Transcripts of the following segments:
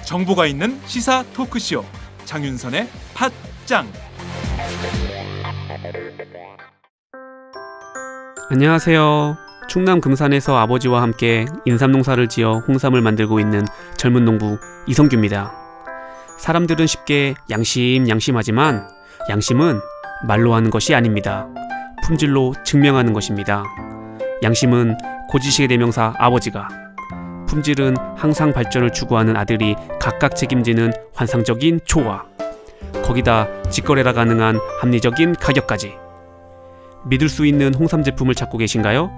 정보가 있는 시사 토크쇼 장윤선의 팟짱. 안녕하세요. 충남 금산에서 아버지와 함께 인삼농사를 지어 홍삼을 만들고 있는 젊은 농부 이성규입니다. 사람들은 쉽게 양심하지만 양심은 말로 하는 것이 아닙니다. 품질로 증명하는 것입니다. 양심은 고지식의 대명사 아버지가, 품질은 항상 발전을 추구하는 아들이 각각 책임지는 환상적인 조화, 거기다 직거래가 가능한 합리적인 가격까지. 믿을 수 있는 홍삼 제품을 찾고 계신가요?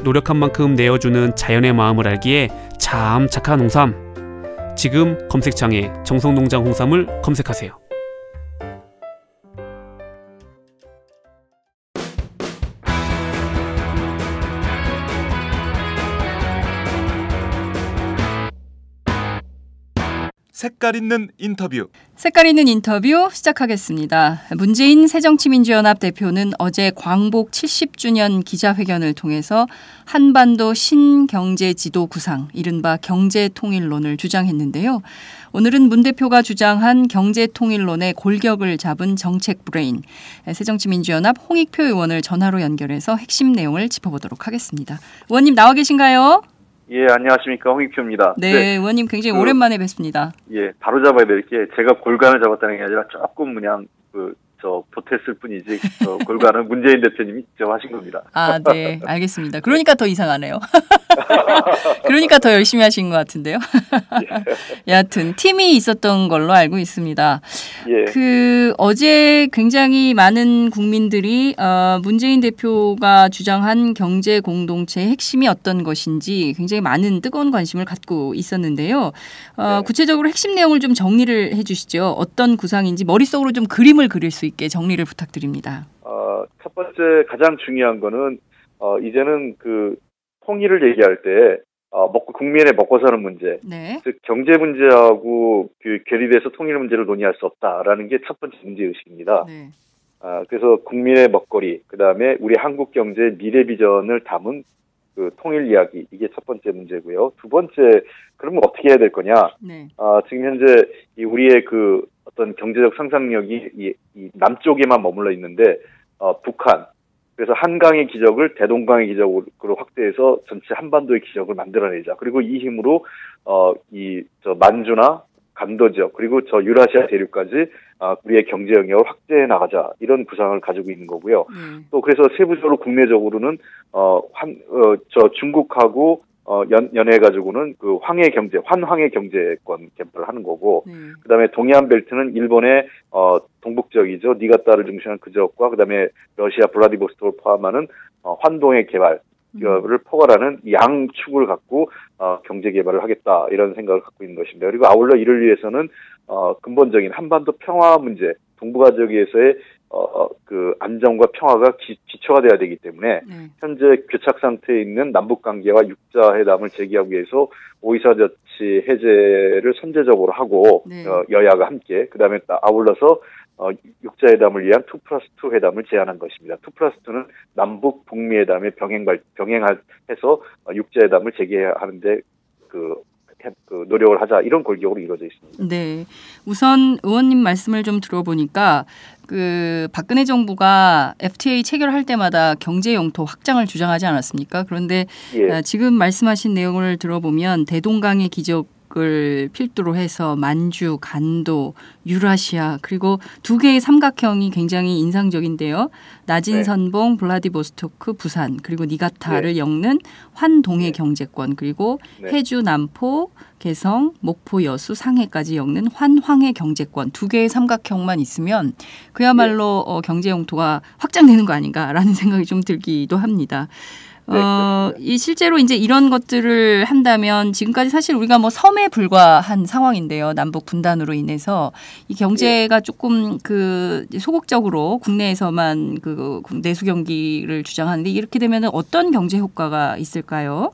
노력한 만큼 내어주는 자연의 마음을 알기에 참 착한 홍삼. 지금 검색창에 정성농장 홍삼을 검색하세요. 색깔 있는 인터뷰. 색깔 있는 인터뷰 시작하겠습니다. 문재인 새정치민주연합 대표는 어제 광복 70주년 기자회견을 통해서 한반도 신경제지도 구상, 이른바 경제통일론을 주장했는데요. 오늘은 문 대표가 주장한 경제통일론의 골격을 잡은 정책 브레인, 새정치민주연합 홍익표 의원을 전화로 연결해서 핵심 내용을 짚어보도록 하겠습니다. 의원님 나와 계신가요? 예, 안녕하십니까. 홍익표입니다. 네, 의원님 굉장히 오랜만에 뵙습니다. 예, 바로 잡아야 될 게 제가 골간을 잡았다는 게 아니라 조금 그냥 보탰을 뿐이지 골간은 문재인 대표님이 직접 하신 겁니다. 아, 네, 알겠습니다. 그러니까 더 이상하네요. 그러니까 더 열심히 하신 것 같은데요. 여하튼 팀이 있었던 걸로 알고 있습니다. 예. 어제 굉장히 많은 국민들이 문재인 대표가 주장한 경제 공동체의 핵심이 어떤 것인지 굉장히 많은 뜨거운 관심을 갖고 있었는데요. 네. 구체적으로 핵심 내용을 좀 정리를 해주시죠. 어떤 구상인지 머릿속으로 좀 그림을 그릴 수 있게 정리를 부탁드립니다. 첫 번째 가장 중요한 거는 이제는 그 통일을 얘기할 때 국민의 먹고 사는 문제, 네. 즉 경제 문제하고 괴리돼서 통일 문제를 논의할 수 없다라는 게 첫 번째 문제 의식입니다. 네. 그래서 국민의 먹거리, 그 다음에 우리 한국 경제의 미래 비전을 담은 그 통일 이야기, 이게 첫 번째 문제고요. 두 번째, 그러면 어떻게 해야 될 거냐? 네. 지금 현재 우리의 그 어떤 경제적 상상력이 이 남쪽에만 머물러 있는데 북한, 그래서 한강의 기적을 대동강의 기적으로 확대해서 전체 한반도의 기적을 만들어내자. 그리고 이 힘으로 만주나 간도 지역, 그리고 저 유라시아 대륙까지 우리의 경제 영역을 확대해 나가자, 이런 구상을 가지고 있는 거고요. 또 그래서 세부적으로 국내적으로는 중국하고 연해가지고는 그 환황의 경제권 개발을 하는 거고, 그다음에 동해안 벨트는 일본의 동북 지역이죠. 니가타를 중심한 그 지역과 그다음에 러시아 블라디보스톡을 포함하는 환동의 개발을 포괄하는 양축을 갖고 경제 개발을 하겠다, 이런 생각을 갖고 있는 것입니다. 그리고 아울러 이를 위해서는 근본적인 한반도 평화 문제, 동북아 지역에서의 그 안정과 평화가 기초가 돼야 되기 때문에 현재 교착 상태에 있는 남북 관계와 육자회담을 재개하기 위해서 오이사 저치 해제를 선제적으로 하고 여야가 함께, 그다음에 아울러서 육자회담을 위한 2+2 회담을 제안한 것입니다. 2+2는 남북 북미 회담에 병행해서 육자회담을 재개하는데 그 노력을 하자, 이런 골격으로 이루어져 있습니다. 네, 우선 의원님 말씀을 좀 들어보니까 박근혜 정부가 FTA 체결할 때마다 경제 영토 확장을 주장하지 않았습니까? 그런데 지금 말씀하신 내용을 들어보면 대동강의 기적을 필두로 해서 만주, 간도, 유라시아, 그리고 두 개의 삼각형이 굉장히 인상적인데요. 낮은 선봉, 블라디보스토크, 부산, 그리고 니가타를 엮는 환동해 경제권, 그리고 해주, 남포, 개성, 목포, 여수, 상해까지 엮는 환황해 경제권, 두 개의 삼각형만 있으면 그야말로 경제 영토가 확장되는 거 아닌가라는 생각이 좀 들기도 합니다. 실제로 이제 이런 것들을 한다면 지금까지 사실 우리가 섬에 불과한 상황인데요. 남북 분단으로 인해서 이 경제가 조금 소극적으로 국내에서만 내수 경기를 주장하는데, 이렇게 되면 어떤 경제 효과가 있을까요?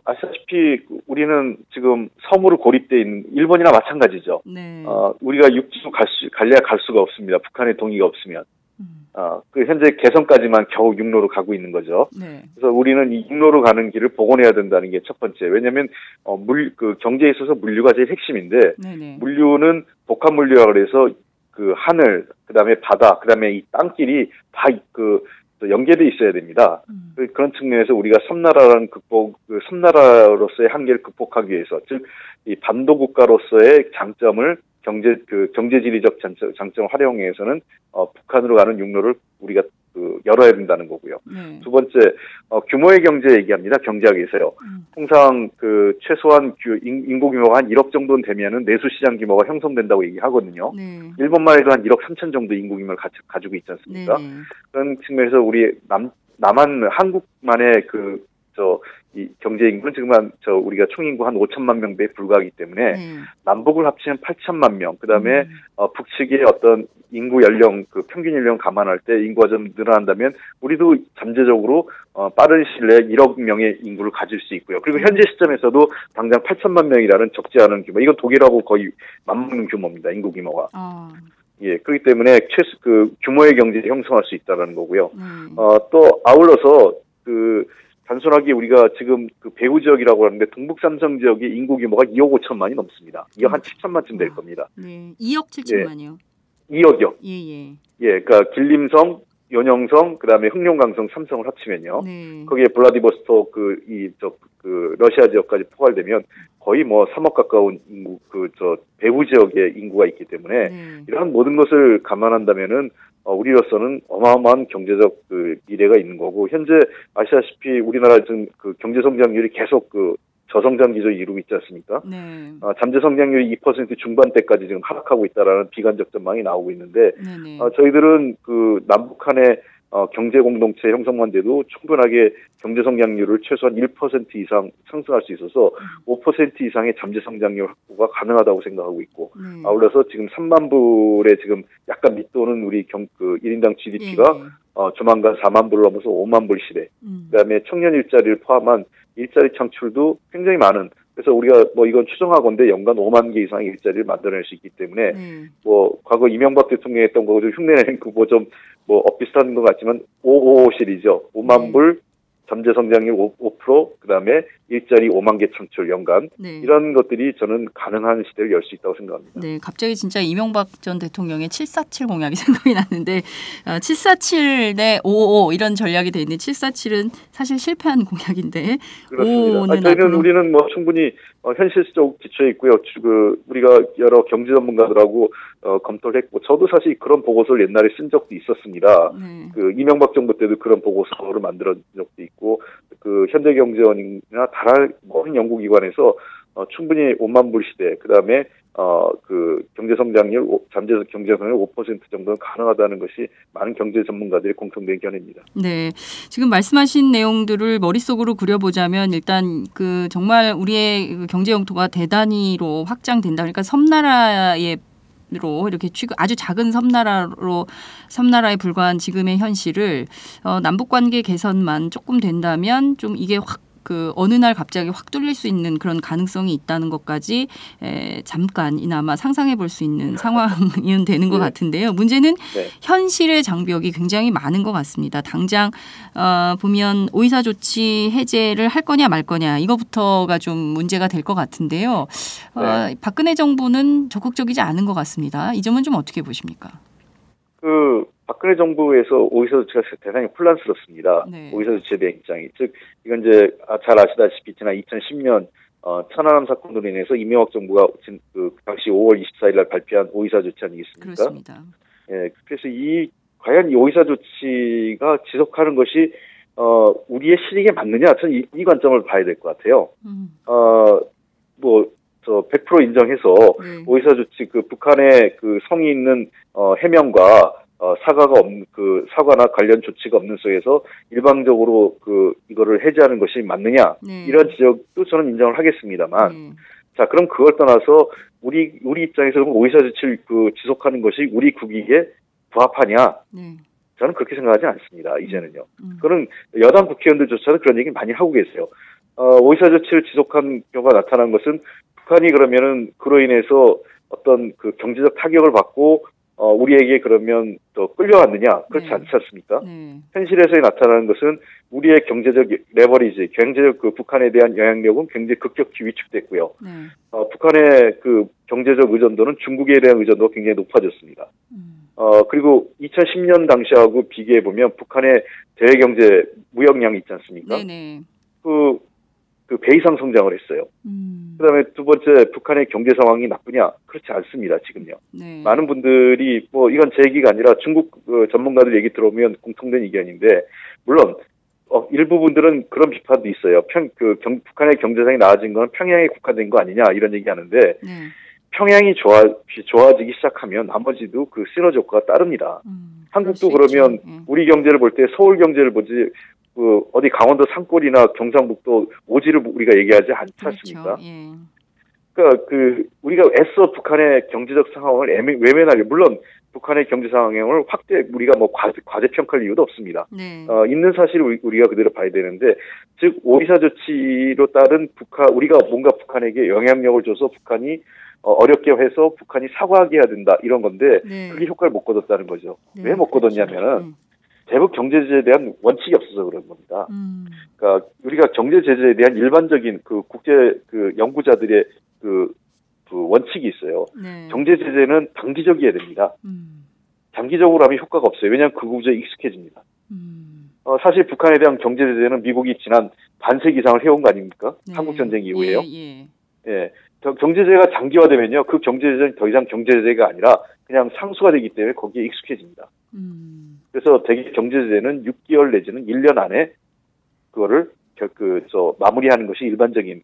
아시다시피 우리는 지금 섬으로 고립돼 있는 일본이나 마찬가지죠. 네. 우리가 육지로 갈래야 갈 수가 없습니다. 북한의 동의가 없으면. 그 현재 개성까지만 겨우 육로로 가고 있는 거죠. 네. 그래서 우리는 이 육로로 가는 길을 복원해야 된다는 게 첫 번째. 왜냐하면 그 경제에 있어서 물류가 제일 핵심인데 네네. 물류는 복합 물류라 그래서 그 하늘, 그다음에 바다, 그다음에 이 땅길이 다 연계돼 있어야 됩니다. 그런 측면에서 우리가 섬나라로서의 한계를 극복하기 위해서, 즉 이 반도 국가로서의 장점을 경제지리적 장점을 활용해서는 북한으로 가는 육로를 우리가 열어야 된다는 거고요. 네. 두 번째, 규모의 경제 얘기합니다. 경제학에서요. 통상 최소한 인구 규모가 한 1억 정도는 되면은 내수 시장 규모가 형성된다고 얘기하거든요. 네. 일본만 해도 한 1억 3천 정도 인구 규모를 가지고 있지 않습니까? 네. 그런 측면에서 우리 한국만의 이 경제 인구는 지금 우리가 총인구 한 5천만 명대에 불과하기 때문에 남북을 합치면 8천만 명. 그다음에 북측의 어떤 인구 연령 평균 연령 감안할 때 인구가 좀 늘어난다면 우리도 잠재적으로 빠른 시일 내에 1억 명의 인구를 가질 수 있고요. 그리고 현재 시점에서도 당장 8천만 명이라는 적지 않은 규모. 이건 독일하고 거의 맞먹는 규모입니다. 인구 규모가. 예, 그렇기 때문에 규모의 경제를 형성할 수 있다라는 거고요. 또 아울러서 단순하게 우리가 지금 배후 지역이라고 하는데 동북 삼성 지역의 인구 규모가 2억 5천만이 넘습니다. 2억 한 7천만쯤 될 겁니다. 네, 2억 7천만이요. 예, 2억이요. 예. 예, 그러니까 길림성, 연영성, 그다음에 흑룡강성, 삼성을 합치면요. 네. 거기에 블라디보스토크 러시아 지역까지 포괄되면 거의 3억 가까운 인구 배후 지역의 인구가 있기 때문에 이러한 모든 것을 감안한다면은 우리로서는 어마어마한 경제적 미래가 있는 거고, 현재 아시다시피 우리나라 지금 경제 성장률이 계속 저성장 기조를 이루고 있지 않습니까? 네. 잠재 성장률이 2% 중반대까지 지금 하락하고 있다라는 비관적 전망이 나오고 있는데, 저희들은 남북한의 경제 공동체 형성만 돼도 충분하게 경제 성장률을 최소한 1% 이상 상승할 수 있어서 5% 이상의 잠재 성장률 확보가 가능하다고 생각하고 있고, 아울러서 지금 3만 불에 지금 약간 밑도는 우리 1인당 GDP가 조만간 4만 불을 넘어서 5만 불 시대. 그다음에 청년 일자리를 포함한 일자리 창출도 굉장히 많은. 그래서 우리가 이건 추정하건대 연간 5만 개 이상의 일자리를 만들어낼 수 있기 때문에 과거 이명박 대통령이 했던 거 좀 흉내내는 비슷한 것 같지만 555 시리즈죠. 5만 불, 잠재 성장률 5%, 그다음에 일자리 5만 개 창출 연간. 이런 것들이 저는 가능한 시대를 열 수 있다고 생각합니다. 네, 갑자기 진짜 이명박 전 대통령의 747 공약이 생각이 났는데 747 대 555 이런 전략이 돼 있는데 747은 사실 실패한 공약인데 그렇습니다. 우리는 충분히 현실적 기초에 있고요. 우리가 여러 경제 전문가들하고 검토를 했고, 저도 사실 그런 보고서를 옛날에 쓴 적도 있었습니다. 이명박 정부 때도 그런 보고서를 만들어 적도 있고, 현대경제원이나 다른 모든 연구기관에서 충분히 5만 불 시대, 그다음에 경제 성장률, 잠재 경제 성장률 5% 정도는 가능하다는 것이 많은 경제 전문가들의 공통된 견해입니다. 네, 지금 말씀하신 내용들을 머릿속으로 그려보자면 일단 정말 우리의 경제 영토가 대단히로 확장된다. 그러니까 섬나라의 이렇게 아주 작은 섬나라에 불과한 지금의 현실을 남북 관계 개선만 조금 된다면 좀 이게 어느 날 갑자기 확 뚫릴 수 있는 그런 가능성이 있다는 것까지 잠깐이나마 상상해 볼 수 있는 상황이 되는 것 같은데요. 문제는 현실의 장벽이 굉장히 많은 것 같습니다. 당장 보면 오이사 조치 해제를 할 거냐 말 거냐 이거부터가 좀 문제가 될 것 같은데요. 박근혜 정부는 적극적이지 않은 것 같습니다. 이 점은 좀 어떻게 보십니까? 박근혜 정부에서 오이사 조치가 대단히 혼란스럽습니다. 오이사 조치에 대한 입장이. 즉, 이건 이제 잘 아시다시피 지난 2010년 천안함 사건으로 인해서 이명박 정부가 당시 5월 24일 날 발표한 오이사 조치 아니겠습니까? 그렇습니다. 예, 그래서 과연 이 오이사 조치가 지속하는 것이 우리의 실익에 맞느냐? 저는 이 관점을 봐야 될 것 같아요. 100% 인정해서 오이사 조치 북한의 성의 있는 해명과 사과나 관련 조치가 없는 속에서 일방적으로 이거를 해제하는 것이 맞느냐, 이런 지적도 저는 인정을 하겠습니다만, 자, 그럼 그걸 떠나서 우리 입장에서 오이사 조치를 지속하는 것이 우리 국익에 부합하냐? 저는 그렇게 생각하지 않습니다. 이제는요. 그런 여당 국회의원들조차도 그런 얘기 많이 하고 계세요. 오이사 조치를 지속한 경우가 나타난 것은 북한이 그러면은 그로 인해서 어떤 그 경제적 타격을 받고 우리에게 그러면 또 끌려왔느냐? 그렇지 네. 않지 않습니까? 네. 현실에서 나타나는 것은 우리의 경제적 레버리지, 경제적 그 북한에 대한 영향력은 굉장히 급격히 위축됐고요. 네. 북한의 그 경제적 의존도는 중국에 대한 의존도가 굉장히 높아졌습니다. 그리고 2010년 당시하고 비교해 보면 북한의 대외경제 무역량이 있지 않습니까? 네네. 그 배 이상 성장을 했어요. 그다음에 두 번째, 북한의 경제 상황이 나쁘냐? 그렇지 않습니다. 지금요. 네. 많은 분들이 뭐 이건 제 얘기가 아니라 중국 전문가들 얘기 들어오면 공통된 의견인데, 물론 일부 분들은 그런 비판도 있어요. 북한의 경제상이 나아진 건 평양에 국한된 거 아니냐 이런 얘기하는데, 네. 평양이 좋아지기 시작하면 나머지도 그 시너지 효과가 따릅니다. 한국도 그러면 우리 경제를 볼 때 서울 경제를 보지 어디 강원도 산골이나 경상북도 오지를 우리가 얘기하지 않지 않습니까? 그렇죠. 예. 그러니까 우리가 애써 북한의 경제적 상황을 외면하게, 물론 북한의 경제 상황을 우리가 뭐 과대평가할 이유도 없습니다. 네. 있는 사실을 우리가 그대로 봐야 되는데, 즉 오이사 조치로 따른 우리가 뭔가 북한에게 영향력을 줘서 북한이 어렵게 해서 북한이 사과하게 해야 된다 이런 건데, 네. 그게 효과를 못 거뒀다는 거죠. 네. 왜 못 거뒀냐면은 대북 경제 제재에 대한 원칙이 없어서 그런 겁니다. 그러니까 우리가 경제 제재에 대한 일반적인 국제 연구자들의 원칙이 있어요. 네. 경제 제재는 단기적이어야 됩니다. 장기적으로 하면 효과가 없어요. 왜냐하면 그 구조에 익숙해집니다. 사실 북한에 대한 경제 제재는 미국이 지난 반세기 이상을 해온 거 아닙니까? 네. 한국 전쟁 이후에요. 예. 경제 제재가 장기화되면요, 그 경제 제재는 더 이상 경제 제재가 아니라 그냥 상수가 되기 때문에 거기에 익숙해집니다. 그래서 대개 경제 제재는 6개월 내지는 1년 안에 그거를 마무리하는 것이 일반적인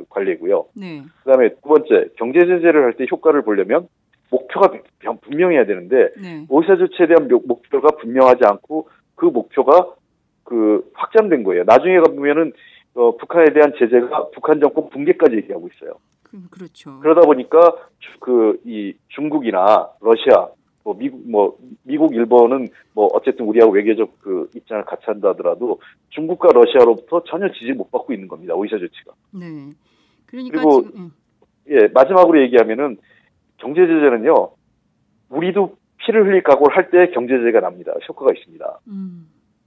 관례고요. 네. 그다음에 두 번째, 경제 제재를 할 때 효과를 보려면 목표가 분명해야 되는데, 네. 오이사 조치에 대한 목표가 분명하지 않고 그 목표가 확장된 거예요. 나중에 가보면은 북한에 대한 제재가 북한 정권 붕괴까지 얘기하고 있어요. 그렇죠. 그러다 보니까 이 중국이나 러시아, 미국, 일본은 어쨌든 우리하고 외교적 입장을 같이 한다 하더라도 중국과 러시아로부터 전혀 지지를 못 받고 있는 겁니다. 오이사 조치가. 네. 그러니까 그리고 지금, 마지막으로 얘기하면은 경제 제재는요, 우리도 피를 흘릴 각오를 할 때 경제 제재가 납니다. 효과가 있습니다.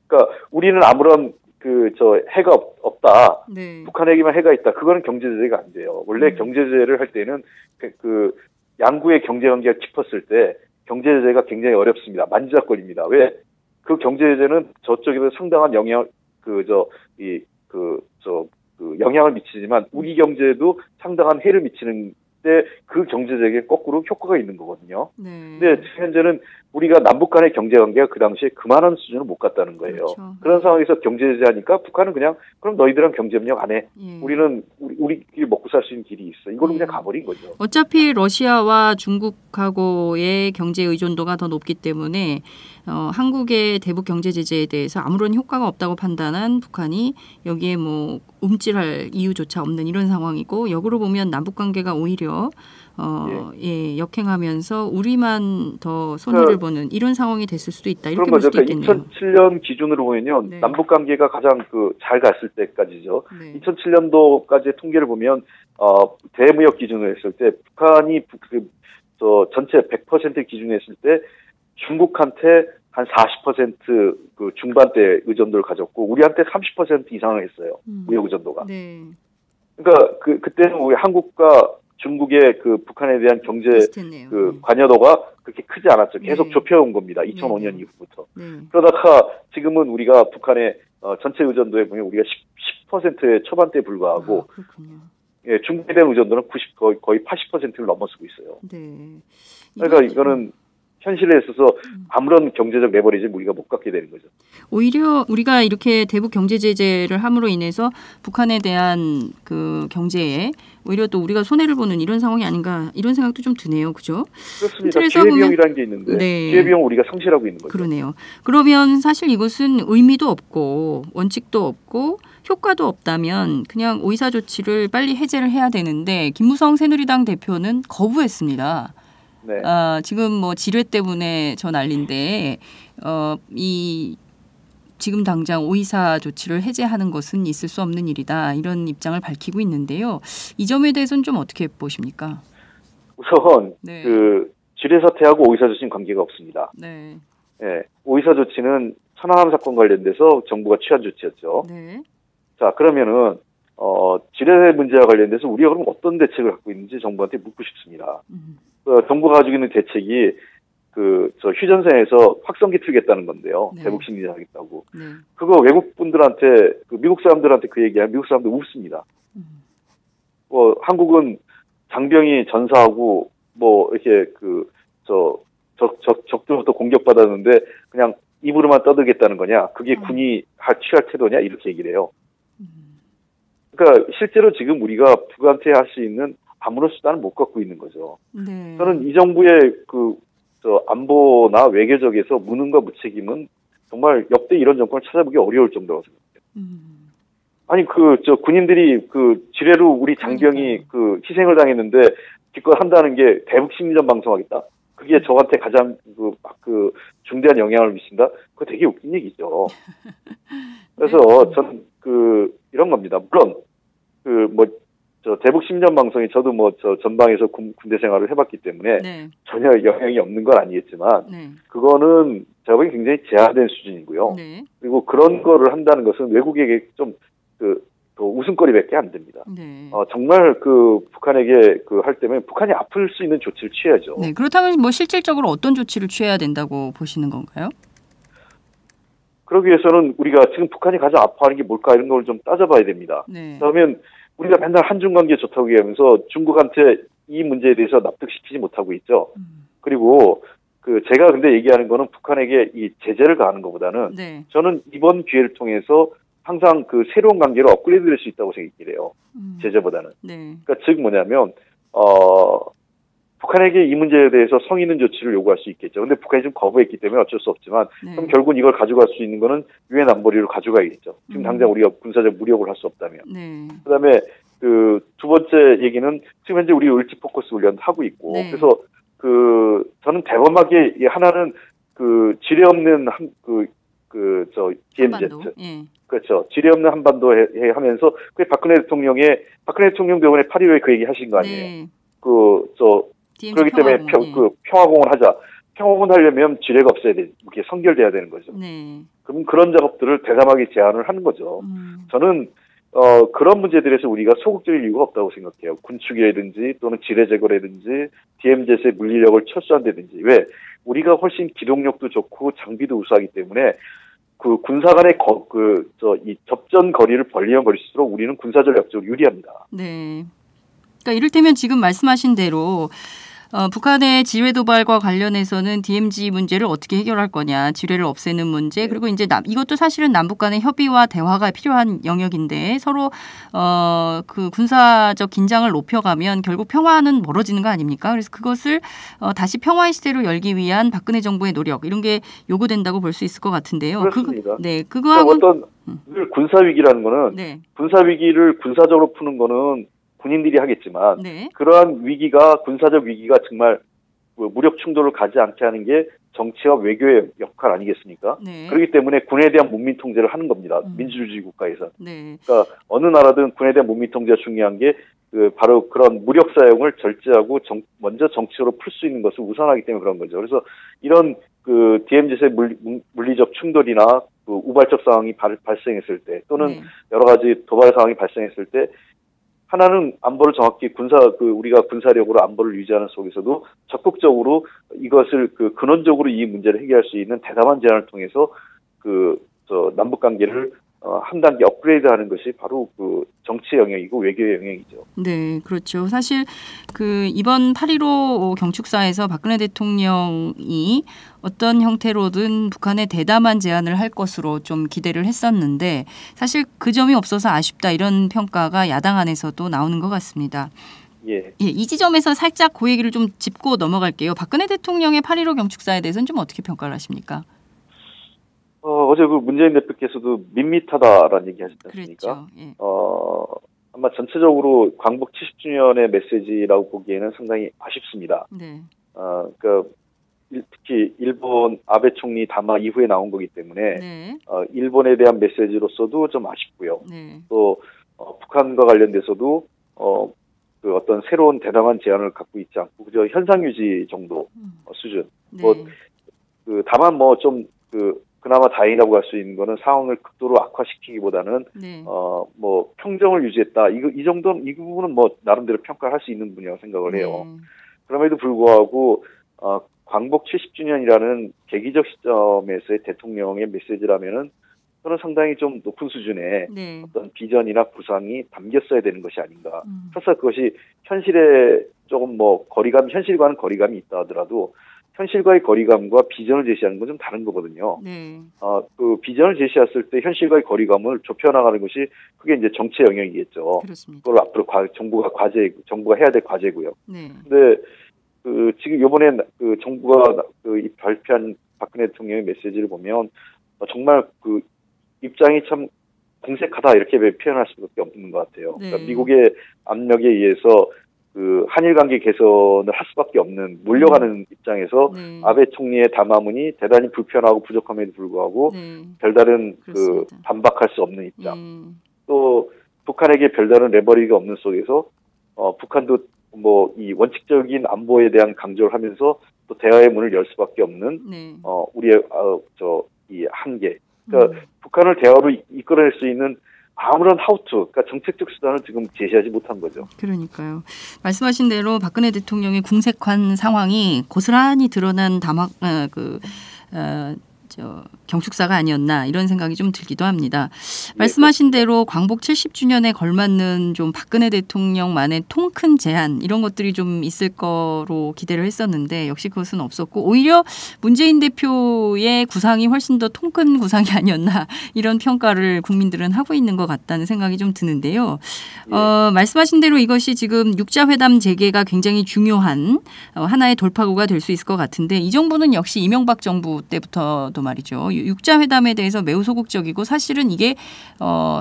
그러니까 우리는 아무런 해가 없다. 네. 북한에게만 해가 있다. 그거는 경제 제재가 안 돼요. 원래 경제 제재를 할 때는 양국의 경제 관계가 깊었을 때 경제 제재가 굉장히 어렵습니다. 만지작거립니다. 왜? 그 경제 제재는 저쪽에서 상당한 영향을 미치지만 우리 경제에도 상당한 해를 미치는 때 그 경제 제재에 거꾸로 효과가 있는 거거든요. 네. 근데 현재는 우리가 남북 간의 경제 관계가 그 당시에 그만한 수준을 못 갔다는 거예요. 그렇죠. 그런 상황에서 경제 제재하니까 북한은 그냥 그럼 너희들은 경제협력 안 해. 예. 우리는 우리끼리 먹고 살 수 있는 길이 있어. 이걸로 그냥 가버린 거죠. 어차피 러시아와 중국하고의 경제 의존도가 더 높기 때문에 한국의 대북 경제 제재에 대해서 아무런 효과가 없다고 판단한 북한이 여기에 움찔할 이유조차 없는 이런 상황이고, 역으로 보면 남북 관계가 오히려 역행하면서 우리만 더 손해를 보는 이런 상황이 됐을 수도 있다. 이렇게 볼 수도 있겠네요. 2007년 기준으로 보면요, 네. 남북 관계가 가장 잘 갔을 때까지죠. 네. 2007년도까지의 통계를 보면 대무역 기준으로 했을 때 북한이 전체 100% 기준으로 했을 때 중국한테 한 40% 중반대 의존도를 가졌고 우리한테 30% 이상을 했어요. 무역 의존도가. 네. 그러니까 그때는 우리 한국과 중국의 북한에 대한 경제 비슷했네요. 관여도가 그렇게 크지 않았죠. 계속 네. 좁혀온 겁니다. 2005년 이후부터. 네. 그러다가 지금은 우리가 북한의 전체 의존도에 보면 우리가 10%의 초반대에 불과하고, 그렇군요. 중국에 대한 의존도는 거의 80%를 넘어서고 있어요. 네. 그러니까 이거는 현실에 있어서 아무런 경제적 레버리지를 우리가 못 갖게 되는 거죠. 오히려 우리가 이렇게 대북 경제 제재를 함으로 인해서 북한에 대한 경제에 오히려 또 우리가 손해를 보는 이런 상황이 아닌가, 이런 생각도 좀 드네요. 그죠? 그렇습니다. 기회비용이라는 게 있는데 네. 기회비용 우리가 상실하고 있는 거죠. 그러네요. 그러면 사실 이것은 의미도 없고 원칙도 없고 효과도 없다면 그냥 오이사 조치를 빨리 해제를 해야 되는데, 김무성 새누리당 대표는 거부했습니다. 네. 지금 지뢰 때문에 저 난리인데 이 지금 당장 오이사 조치를 해제하는 것은 있을 수 없는 일이다. 이런 입장을 밝히고 있는데요. 이 점에 대해서는 좀 어떻게 보십니까? 우선 네. 그 지뢰 사태하고 오이사 조치는 관계가 없습니다. 네. 예, 오이사 조치는 천안함 사건 관련돼서 정부가 취한 조치였죠. 네. 자, 그러면은 지뢰 문제와 관련돼서 우리가 그럼 어떤 대책을 갖고 있는지 정부한테 묻고 싶습니다. 정부가 가지고 있는 대책이 저 휴전선에서 확성기 틀겠다는 건데요. 네. 대북 심리 하겠다고. 네. 그거 외국 분들한테 미국 사람들한테 그 얘기하면 미국 사람들 웃습니다. 한국은 장병이 전사하고 이렇게 적들로부터 공격받았는데 그냥 입으로만 떠들겠다는 거냐? 그게 군이 취할 태도냐? 이렇게 얘기를 해요. 그러니까 실제로 지금 우리가 북한테 할 수 있는 아무런 수단을 못 갖고 있는 거죠. 네. 저는 이 정부의 안보나 외교적에서 무능과 무책임은 정말 역대 이런 정권을 찾아보기 어려울 정도라고 생각해요. 아니 군인들이 지뢰로 우리 장병이 희생을 당했는데 기껏 한다는 게 대북 심리전 방송하겠다. 그게 저한테 가장 중대한 영향을 미친다. 그거 되게 웃긴 얘기죠. 그래서 저는 이런 겁니다. 물론 대북 심리전 방송이 저도 전방에서 군대 생활을 해봤기 때문에 네. 전혀 영향이 없는 건 아니겠지만 네. 그거는 제가 보기엔 굉장히 제한된 수준이고요. 네. 그리고 그런 거를 한다는 것은 외국에게 좀 웃음거리밖에 안 됩니다. 네. 정말 북한에게 할 때면 북한이 아플 수 있는 조치를 취해야죠. 네. 그렇다면 실질적으로 어떤 조치를 취해야 된다고 보시는 건가요? 그러기 위해서는 우리가 지금 북한이 가장 아파하는 게 뭘까 이런 걸 좀 따져봐야 됩니다. 네. 그러면 우리가 맨날 한중 관계 좋다고 얘기하면서 중국한테 이 문제에 대해서 납득시키지 못하고 있죠. 그리고 제가 근데 얘기하는 거는 북한에게 이 제재를 가하는 것보다는 네. 저는 이번 기회를 통해서 항상 새로운 관계를 업그레이드 될 수 있다고 생각해요. 제재보다는. 네. 그러니까 즉 뭐냐면 북한에게 이 문제에 대해서 성의 있는 조치를 요구할 수 있겠죠. 근데 북한이 좀 거부했기 때문에 어쩔 수 없지만 네. 그럼 결국은 이걸 가져갈 수 있는 거는 유엔 안보리로 가져가야겠죠. 지금 당장 우리가 군사적 무력을 할 수 없다면. 네. 그다음에 두 번째 얘기는 지금 현재 우리 을지 포커스 훈련 하고 있고 네. 그래서 저는 대범하게 하나는 지뢰 없는 DMZ. 예. 그렇죠. 지뢰 없는 한반도 하면서 그게 박근혜 대통령도 이번에 8.15에 그 얘기 하신 거 아니에요. 네. 그렇기 때문에 평화공원 하자. 평화공원 하려면 지뢰가 없어야 돼. 이렇게 선결돼야 되는 거죠. 네. 그럼 그런 작업들을 대담하게 제안을 하는 거죠. 저는 그런 문제들에서 우리가 소극적일 이유가 없다고 생각해요. 군축이라든지 또는 지뢰 제거라든지 DMZ의 물리력을 철수한다든지. 왜? 우리가 훨씬 기동력도 좋고 장비도 우수하기 때문에 군사 간의 이 접전 거리를 벌리면 벌릴수록 우리는 군사적 역적으로 유리합니다. 네. 그러니까 이를테면 지금 말씀하신 대로 북한의 지뢰 도발과 관련해서는 DMZ 문제를 어떻게 해결할 거냐, 지뢰를 없애는 문제, 그리고 이제 이것도 사실은 남북 간의 협의와 대화가 필요한 영역인데 서로 군사적 긴장을 높여가면 결국 평화는 멀어지는 거 아닙니까? 그래서 그것을 다시 평화의 시대로 열기 위한 박근혜 정부의 노력 이런 게 요구된다고 볼 수 있을 것 같은데요. 그렇습니다. 그거하고 늘 군사 위기라는 거는 네. 군사 위기를 군사적으로 푸는 거는 군인들이 하겠지만 네. 그러한 군사적 위기가 정말 무력 충돌을 가지 않게 하는 게 정치와 외교의 역할 아니겠습니까? 네. 그렇기 때문에 군에 대한 문민 통제를 하는 겁니다. 민주주의 국가에서. 네. 그러니까 어느 나라든 군에 대한 문민 통제가 중요한 게 바로 그런 무력 사용을 절제하고 먼저 정치적으로 풀 수 있는 것을 우선하기 때문에 그런 거죠. 그래서 이런 DMZ의 물리적 충돌이나 우발적 상황이 발생했을 때 또는 네. 여러 가지 도발 상황이 발생했을 때 하나는 안보를 정확히 우리가 군사력으로 안보를 유지하는 속에서도 적극적으로 이것을 근원적으로 이 문제를 해결할 수 있는 대담한 제안을 통해서 남북 관계를 한 단계 업그레이드하는 것이 바로 정치 영역이고 외교의 영역이죠. 네, 그렇죠. 사실 이번 8.15 경축사에서 박근혜 대통령이 어떤 형태로든 북한에 대담한 제안을 할 것으로 좀 기대를 했었는데 사실 그 점이 없어서 아쉽다 이런 평가가 야당 안에서도 나오는 것 같습니다. 예. 이 지점에서 살짝 그 얘기를 좀 짚고 넘어갈게요. 박근혜 대통령의 8.15 경축사에 대해서는 좀 어떻게 평가를 하십니까? 어제 문재인 대표께서도 밋밋하다라는 얘기 하셨지 않습니까? 그렇죠. 예. 아마 전체적으로 광복 70주년의 메시지라고 보기에는 상당히 아쉽습니다. 네. 그러니까 특히 일본 아베 총리 담화 이후에 나온 거기 때문에 네. 일본에 대한 메시지로서도 좀 아쉽고요. 네. 또 북한과 관련돼서도 그 어떤 새로운 대담한 제안을 갖고 있지 않고 그저 현상 유지 정도 수준. 네. 그 다만 뭐 좀 그나마 다행이라고 할 수 있는 거는 상황을 극도로 악화시키기보다는 네. 뭐 평정을 유지했다. 이 정도는 이 부분은 뭐 나름대로 평가를 할 수 있는 분이라고 생각을 해요. 네. 그럼에도 불구하고 광복 70주년이라는 계기적 시점에서의 대통령의 메시지라면은 저는 상당히 좀 높은 수준의 네. 어떤 비전이나 구상이 담겼어야 되는 것이 아닌가. 설사 그것이 현실에 조금 뭐 현실과는 거리감이 있다 하더라도 현실과의 거리감과 비전을 제시하는 건 좀 다른 거거든요. 네. 그 비전을 제시했을 때 현실과의 거리감을 좁혀나가는 것이 그게 이제 정치의 영역이겠죠. 그렇습니다. 그걸 앞으로 정부가 해야 될 과제고요. 네. 근데 지금 요번에 정부가 발표한 박근혜 대통령의 메시지를 보면 정말 입장이 참 공색하다 이렇게 표현할 수밖에 없는 것 같아요. 네. 그러니까 미국의 압력에 의해서 한일 관계 개선을 할 수밖에 없는 몰려가는 입장에서 네. 아베 총리의 담화문이 대단히 불편하고 부족함에도 불구하고 네. 별다른 그렇습니다. 반박할 수 없는 입장. 또 북한에게 별다른 레버리가 없는 속에서 북한도 뭐 이 원칙적인 안보에 대한 강조를 하면서 또 대화의 문을 열 수밖에 없는 네. 우리의 이 한계. 그러니까 북한을 대화로 이끌어낼 수 있는 아무런 하우투, 그러니까 정책적 수단을 지금 제시하지 못한 거죠. 그러니까요. 말씀하신 대로 박근혜 대통령의 궁색한 상황이 고스란히 드러난 경축사가 아니었나 이런 생각이 좀 들기도 합니다. 말씀하신 대로 광복 70주년에 걸맞는 좀 박근혜 대통령만의 통 큰 제안 이런 것들이 좀 있을 거로 기대를 했었는데 역시 그것은 없었고 오히려 문재인 대표의 구상이 훨씬 더 통 큰 구상이 아니었나 이런 평가를 국민들은 하고 있는 것 같다는 생각이 좀 드는데요. 말씀하신 대로 이것이 지금 육자회담 재개가 굉장히 중요한 하나의 돌파구가 될 수 있을 것 같은데 이 정부는 역시 이명박 정부 때부터도 말이죠. 육자회담에 대해서 매우 소극적이고 사실은 이게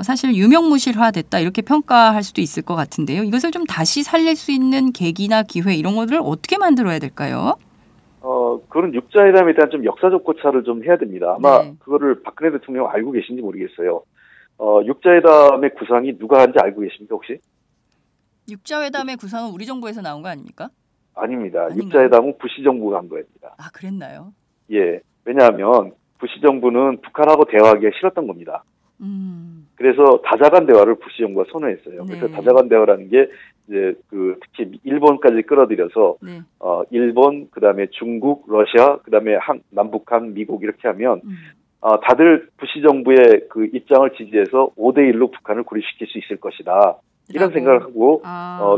사실 유명무실화됐다 이렇게 평가할 수도 있을 것 같은데요. 이것을 좀 다시 살릴 수 있는 계기나 기회 이런 것들을 어떻게 만들어야 될까요? 그런 육자회담에 대한 좀 역사적 고찰을 좀 해야 됩니다. 아마 네. 그거를 박근혜 대통령 알고 계신지 모르겠어요. 육자회담의 구상이 누가 한지 알고 계십니까 혹시? 육자회담의 구상은 우리 정부에서 나온 거 아닙니까? 아닙니다. 아닌가요? 육자회담은 부시 정부가 한 거입니다. 아, 그랬나요? 예. 왜냐하면 부시 정부는 북한하고 대화하기가 싫었던 겁니다. 그래서 다자간 대화를 부시 정부가 선호했어요. 네. 그래서 다자간 대화라는 게 이제 특히 일본까지 끌어들여서 네. 일본, 그다음에 중국, 러시아, 그다음에 남북한, 미국 이렇게 하면 다들 부시 정부의 그 입장을 지지해서 5대1로 북한을 고립시킬 수 있을 것이다. 이런 생각을 하고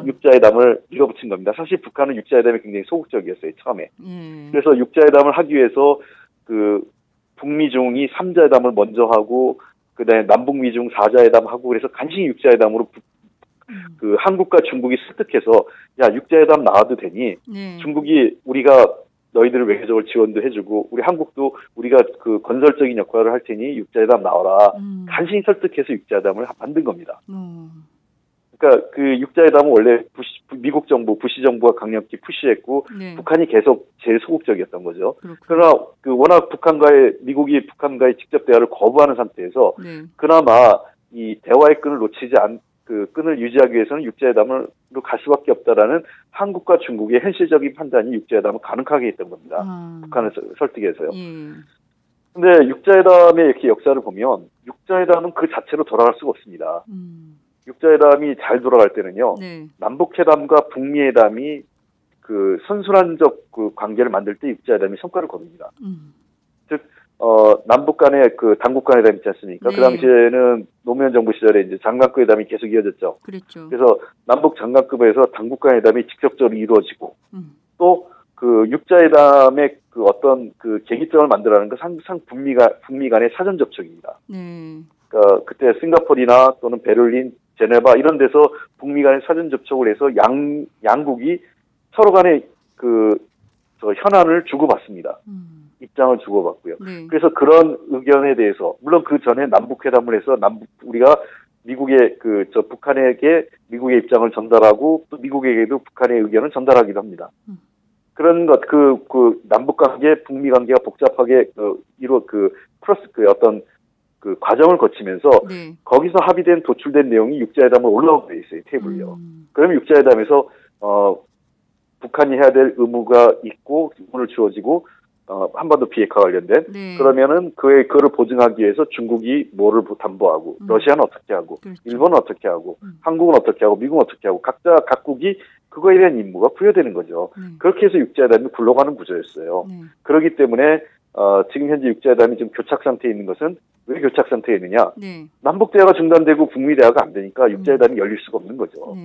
육자회담을 밀어붙인 겁니다. 사실 북한은 육자회담에 굉장히 소극적이었어요, 처음에. 그래서 육자회담을 하기 위해서 북미중이 3자회담을 먼저 하고 그다음에 남북미중 4자회담 하고 그래서 간신히 육자회담으로 한국과 중국이 설득해서 야 육자회담 나와도 되니 네. 중국이 우리가 너희들을 외교적으로 지원도 해주고 우리 한국도 우리가 건설적인 역할을 할 테니 육자회담 나와라. 간신히 설득해서 육자회담을 만든 겁니다. 그러니까 육자회담은 원래 미국 정부, 부시 정부가 강력히 푸시했고 네. 북한이 계속 제일 소극적이었던 거죠. 그렇군요. 그러나 워낙 미국이 북한과의 직접 대화를 거부하는 상태에서 네. 그나마 이 대화의 끈을 끈을 유지하기 위해서는 육자회담으로 갈 수밖에 없다라는 한국과 중국의 현실적인 판단이 육자회담을 가능하게 했던 겁니다. 북한을 설득해서요. 근데 육자회담의 이렇게 역사를 보면 육자회담은 그 자체로 돌아갈 수가 없습니다. 육자회담이 잘 돌아갈 때는요. 네. 남북회담과 북미회담이 선순환적 관계를 만들 때 육자회담이 성과를 거둡니다. 즉 남북 간의 당국 간 회담 있지 않습니까? 네. 그 당시에는 노무현 정부 시절에 이제 장관급 회담이 계속 이어졌죠. 그랬죠. 그래서 남북 장관급에서 당국 간 회담이 직접적으로 이루어지고 또 육자회담의 어떤 계기점을 만들어가는 건 항상 북미 간의 사전 접촉입니다. 네. 그러니까 그때 싱가포르나 또는 베를린, 제네바 이런 데서 북미 간의 사전 접촉을 해서 양국이 서로 간의 현안을 주고받습니다. 입장을 주고받고요. 네. 그래서 그런 의견에 대해서 물론 그 전에 남북 회담을 해서 우리가 미국의 북한에게 미국의 입장을 전달하고 또 미국에게도 북한의 의견을 전달하기도 합니다. 그런 것, 남북 관계, 북미 관계가 복잡하게, 플러스 어떤, 과정을 거치면서, 네. 거기서 합의된, 도출된 내용이 육자회담으로 올라오게 돼 있어요, 테이블요. 그러면 육자회담에서, 북한이 해야 될 의무가 있고, 의무를 주어지고, 한반도 비핵화 관련된, 네. 그러면은 그거를 보증하기 위해서 중국이 뭐를 담보하고, 러시아는 어떻게 하고, 그렇죠. 일본은 어떻게 하고, 한국은 어떻게 하고, 미국은 어떻게 하고, 각국이 그거에 대한 임무가 부여되는 거죠. 그렇게 해서 육자회담이 굴러가는 구조였어요. 그렇기 때문에 지금 현재 육자회담이 좀 교착 상태에 있는 것은 왜 교착 상태에 있느냐? 남북 대화가 중단되고 북미 대화가 안 되니까 육자회담이 열릴 수가 없는 거죠.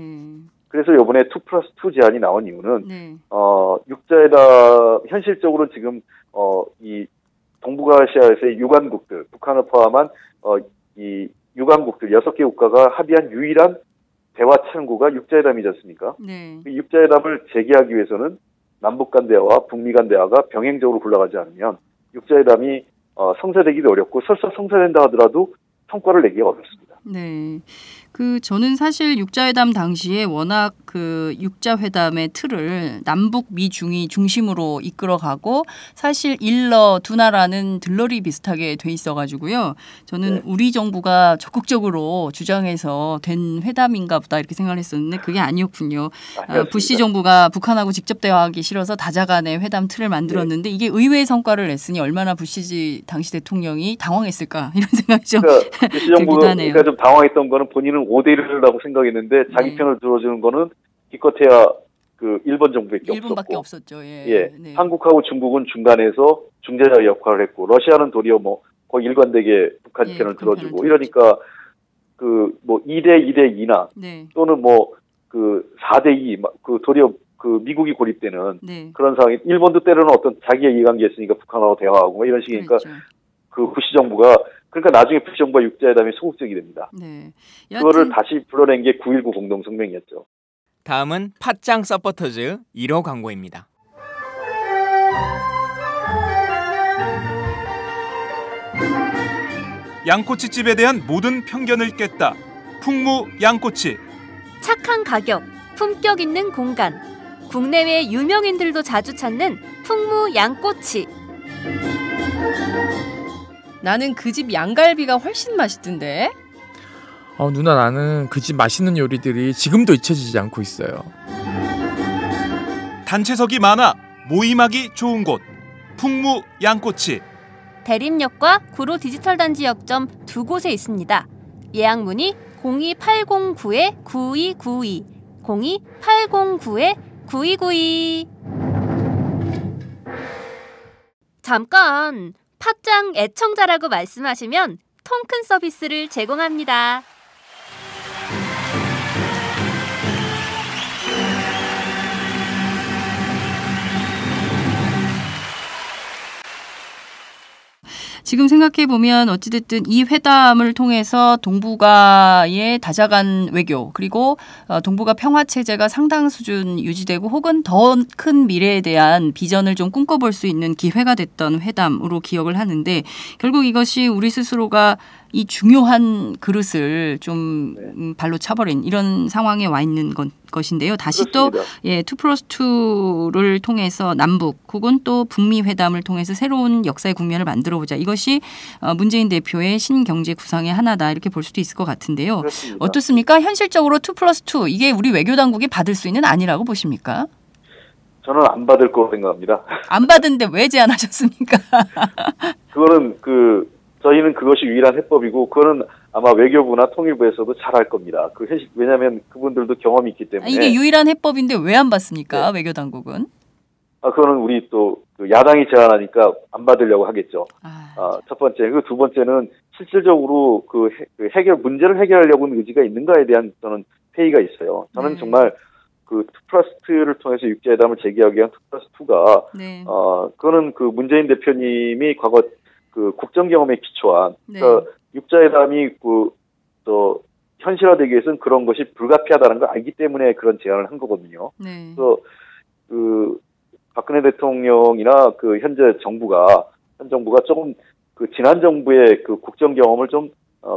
그래서 이번에 2+2 제안이 나온 이유는 육자회담 현실적으로 지금 이 동북아시아에서의 유관국들, 북한을 포함한 이 유관국들 6개 국가가 합의한 유일한 대화 창구가 육자회담이지 않습니까? 이 육자회담을 재개하기 위해서는 남북 간 대화와 북미 간 대화가 병행적으로 굴러가지 않으면 육자회담이 성사되기도 어렵고 설사 성사된다 하더라도 성과를 내기가 어렵습니다. 네. 저는 사실 육자회담 당시에 워낙 육자회담의 틀을 남북 미중이 중심으로 이끌어가고 사실 두 나라는 들러리 비슷하게 돼 있어가지고요. 저는 우리 정부가 적극적으로 주장해서 된 회담인가 보다 이렇게 생각을 했었는데 그게 아니었군요. 부시 정부가 북한하고 직접 대화하기 싫어서 다자간의 회담 틀을 만들었는데 이게 의외의 성과를 냈으니 얼마나 부시 당시 대통령이 당황했을까 이런 생각이 좀 부시 정부가 좀 당황했던 거는 본인은 5대1이라고 생각했는데 자기 편을 들어주는 거는 기껏해야 일본 정부밖에 일본밖에 없었고. 없었죠. 한국하고 중국은 중간에서 중재자 역할을 했고 러시아는 도리어 거의 일관되게 북한 편을 들어주고 이러니까 2대2나 또는 4대2 도리어 미국이 고립되는 그런 상황이 일본도 때로는 어떤 자기의 이해관계 있으니까 북한하고 대화하고 이런 식이니까 부시 정부가 그러니까 나중에 부시 정부와 육자회담이 소극적이 됩니다. 그거를 다시 불러낸 게 9.19 공동성명이었죠. 다음은 팟짱 서포터즈 1호 광고입니다. 양꼬치집에 대한 모든 편견을 깼다. 풍무 양꼬치. 착한 가격, 품격 있는 공간. 국내외 유명인들도 자주 찾는 풍무 양꼬치. 나는 그 집 양갈비가 훨씬 맛있던데. 누나 나는 그 집 맛있는 요리들이 지금도 잊혀지지 않고 있어요. 단체석이 많아 모임하기 좋은 곳. 풍무 양꼬치. 대림역과 구로 디지털 단지 역점 두 곳에 있습니다. 예약 문의 02809-9292, 02809-9292. 잠깐, 팟짱 애청자라고 말씀하시면 통큰 서비스를 제공합니다. 지금 생각해보면 어찌됐든 이 회담을 통해서 동북아의 다자간 외교 그리고 동북아 평화체제가 상당 수준 유지되고 혹은 더 큰 미래에 대한 비전을 좀 꿈꿔볼 수 있는 기회가 됐던 회담으로 기억을 하는데 결국 이것이 우리 스스로가 이 중요한 그릇을 좀 발로 차버린 이런 상황에 와 있는 것인데요. 다시 그렇습니다. 또 2+2를 통해서 남북 혹은 또 북미 회담을 통해서 새로운 역사의 국면을 만들어보자. 이것이 문재인 대표의 신경제 구상의 하나다 이렇게 볼 수도 있을 것 같은데요. 그렇습니다. 어떻습니까? 현실적으로 2+2 이게 우리 외교당국이 받을 수 있는 안이라고 보십니까? 저는 안 받을 거라고 생각합니다. 안 받은데 왜 제안하셨습니까? 그거는 저희는 그것이 유일한 해법이고 그거는 아마 외교부나 통일부에서도 잘할 겁니다. 왜냐하면 그분들도 경험이 있기 때문에. 이게 유일한 해법인데 왜 안 받습니까? 외교당국은? 그거는 우리 또 야당이 제안하니까 안 받으려고 하겠죠. 첫 번째. 두 번째는 실질적으로 문제를 해결하려고 하는 의지가 있는가에 대한 저는 회의가 있어요. 저는 정말 2+2를 통해서 육자회담을 재개하기 위한 2+2가 그거는 문재인 대표님이 과거 국정 경험에 기초한 육자회담이 현실화되기 위해서는 그런 것이 불가피하다는 걸 알기 때문에 그런 제안을 한 거거든요. 그래서 박근혜 대통령이나 현 정부가 조금 지난 정부의 국정 경험을 좀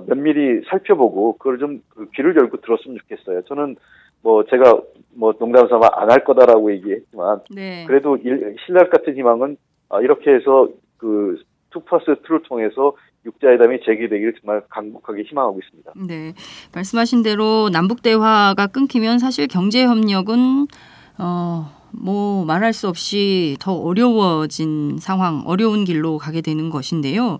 면밀히 살펴보고 그걸 좀 귀를 열고 들었으면 좋겠어요. 저는 뭐 제가 뭐 농담삼아 안 할 거다라고 얘기했지만 네. 그래도 신랄 같은 희망은 이렇게 해서 그 2+2를 통해서 육자회담이 재개되기를 정말 강력하게 희망하고 있습니다. 네, 말씀하신 대로 남북 대화가 끊기면 사실 경제 협력은 뭐 말할 수 없이 더 어려워진 상황, 어려운 길로 가게 되는 것인데요.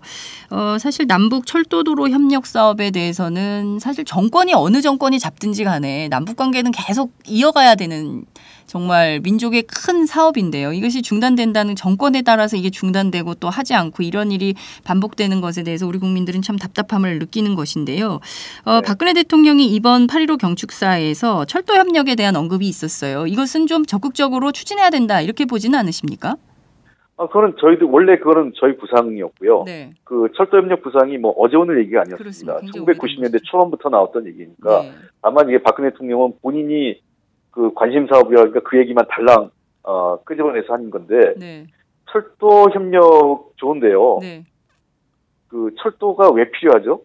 사실 남북 철도도로 협력 사업에 대해서는 사실 정권이 어느 정권이 잡든지 간에 남북 관계는 계속 이어가야 되는 정말 민족의 큰 사업인데요. 이것이 중단된다는 정권에 따라서 이게 중단되고 또 하지 않고 이런 일이 반복되는 것에 대해서 우리 국민들은 참 답답함을 느끼는 것인데요. 네. 박근혜 대통령이 이번 8.15 경축사에서 철도 협력에 대한 언급이 있었어요. 이것은 좀 적극적으로 추진해야 된다 이렇게 보지는 않으십니까? 그거는 그거는 저희 구상이었고요. 네. 그 철도협력 구상이 뭐 어제 오늘 얘기가 아니었습니다. 1990년대 초반부터 나왔던 얘기니까 네. 다만 이게 박근혜 대통령은 본인이 그 관심 사업이라니까 그 얘기만 달랑 끄집어내서 하는 건데 네. 철도 협력 좋은데요. 네. 그 철도가 왜 필요하죠?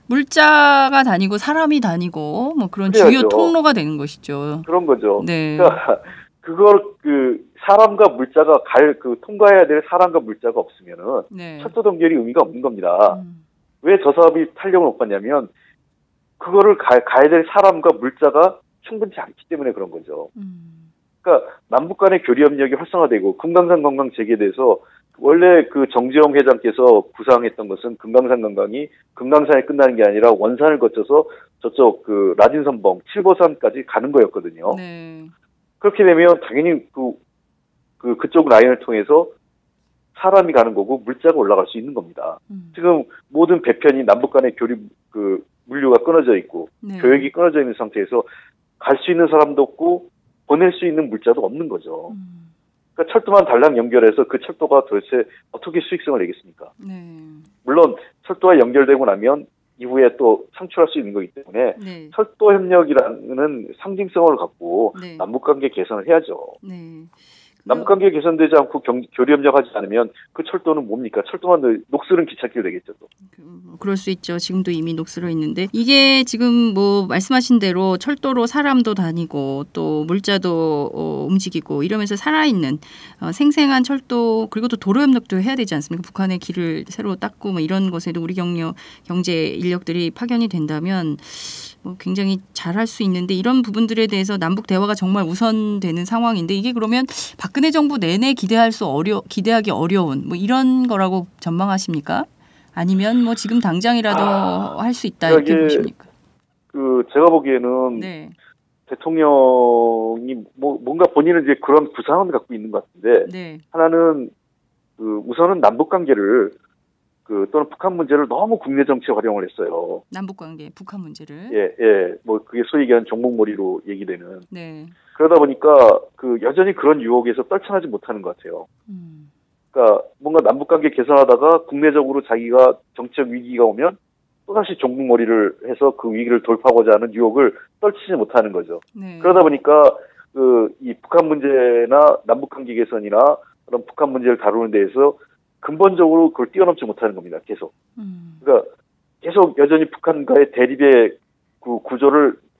물자가 다니고 사람이 다니고 뭐 그런 그래야죠. 주요 통로가 되는 것이죠. 그런 거죠. 네. 그러니까 그걸 그 사람과 물자가 통과해야 될 사람과 물자가 없으면은 네. 철도 동결이 의미가 없는 겁니다. 왜 저 사업이 탄력을 못 받냐면 그거를 가야 될 사람과 물자가 충분치 않기 때문에 그런 거죠. 그러니까 남북 간의 교류 협력이 활성화되고 금강산 관광 재개돼서 원래 그 정지용 회장께서 구상했던 것은 금강산 관광이 금강산에 끝나는 게 아니라 원산을 거쳐서 저쪽 그 라진선봉, 칠보산까지 가는 거였거든요. 네. 그렇게 되면 당연히 그쪽 라인을 통해서 사람이 가는 거고 물자가 올라갈 수 있는 겁니다. 지금 모든 배편이 남북 간의 교류 물류가 끊어져 있고 네. 교역이 끊어져 있는 상태에서 갈 수 있는 사람도 없고 보낼 수 있는 물자도 없는 거죠. 그러니까 철도만 달랑 연결해서 그 철도가 도대체 어떻게 수익성을 내겠습니까? 네. 물론 철도와 연결되고 나면 이후에 또 창출할 수 있는 거기 때문에 네. 철도 협력이라는 상징성을 갖고 네. 남북관계 개선을 해야죠. 네. 남북관계 개선되지 않고 교류 협력하지 않으면 그 철도는 뭡니까? 철도만 녹슬은 기찻길 되겠죠. 또. 그럴 수 있죠. 지금도 이미 녹슬어 있는데 이게 지금 뭐 말씀하신 대로 철도로 사람도 다니고 또 물자도 움직이고 이러면서 살아있는 생생한 철도 그리고 또 도로 협력도 해야 되지 않습니까? 북한의 길을 새로 닦고 뭐 이런 것에도 우리 경제 인력들이 파견이 된다면 뭐 굉장히 잘할 수 있는데 이런 부분들에 대해서 남북 대화가 정말 우선되는 상황인데 이게 그러면 박근혜 정부 내내 기대하기 어려운 뭐 이런 거라고 전망하십니까? 아니면 뭐 지금 당장이라도 할 수 있다 이렇게 보십니까? 제가 보기에는 네. 대통령이 뭔가 본인은 이제 그런 구상을 갖고 있는 것 같은데 네. 하나는 우선은 남북 관계를 또는 북한 문제를 너무 국내 정치에 활용을 했어요. 남북 관계, 북한 문제를. 예. 뭐 그게 소위 얘기하는 종목머리로 얘기되는. 네. 그러다 보니까 여전히 그런 유혹에서 떨쳐나지 못하는 것 같아요. 그러니까 뭔가 남북 관계 개선하다가 국내적으로 자기가 정치적 위기가 오면 또다시 종목머리를 해서 그 위기를 돌파하고자 하는 유혹을 떨치지 못하는 거죠. 네. 그러다 보니까 이 북한 문제나 남북 관계 개선이나 그런 북한 문제를 다루는 데에서 근본적으로 그걸 뛰어넘지 못하는 겁니다. 계속. 그러니까 계속 여전히 북한과의 대립의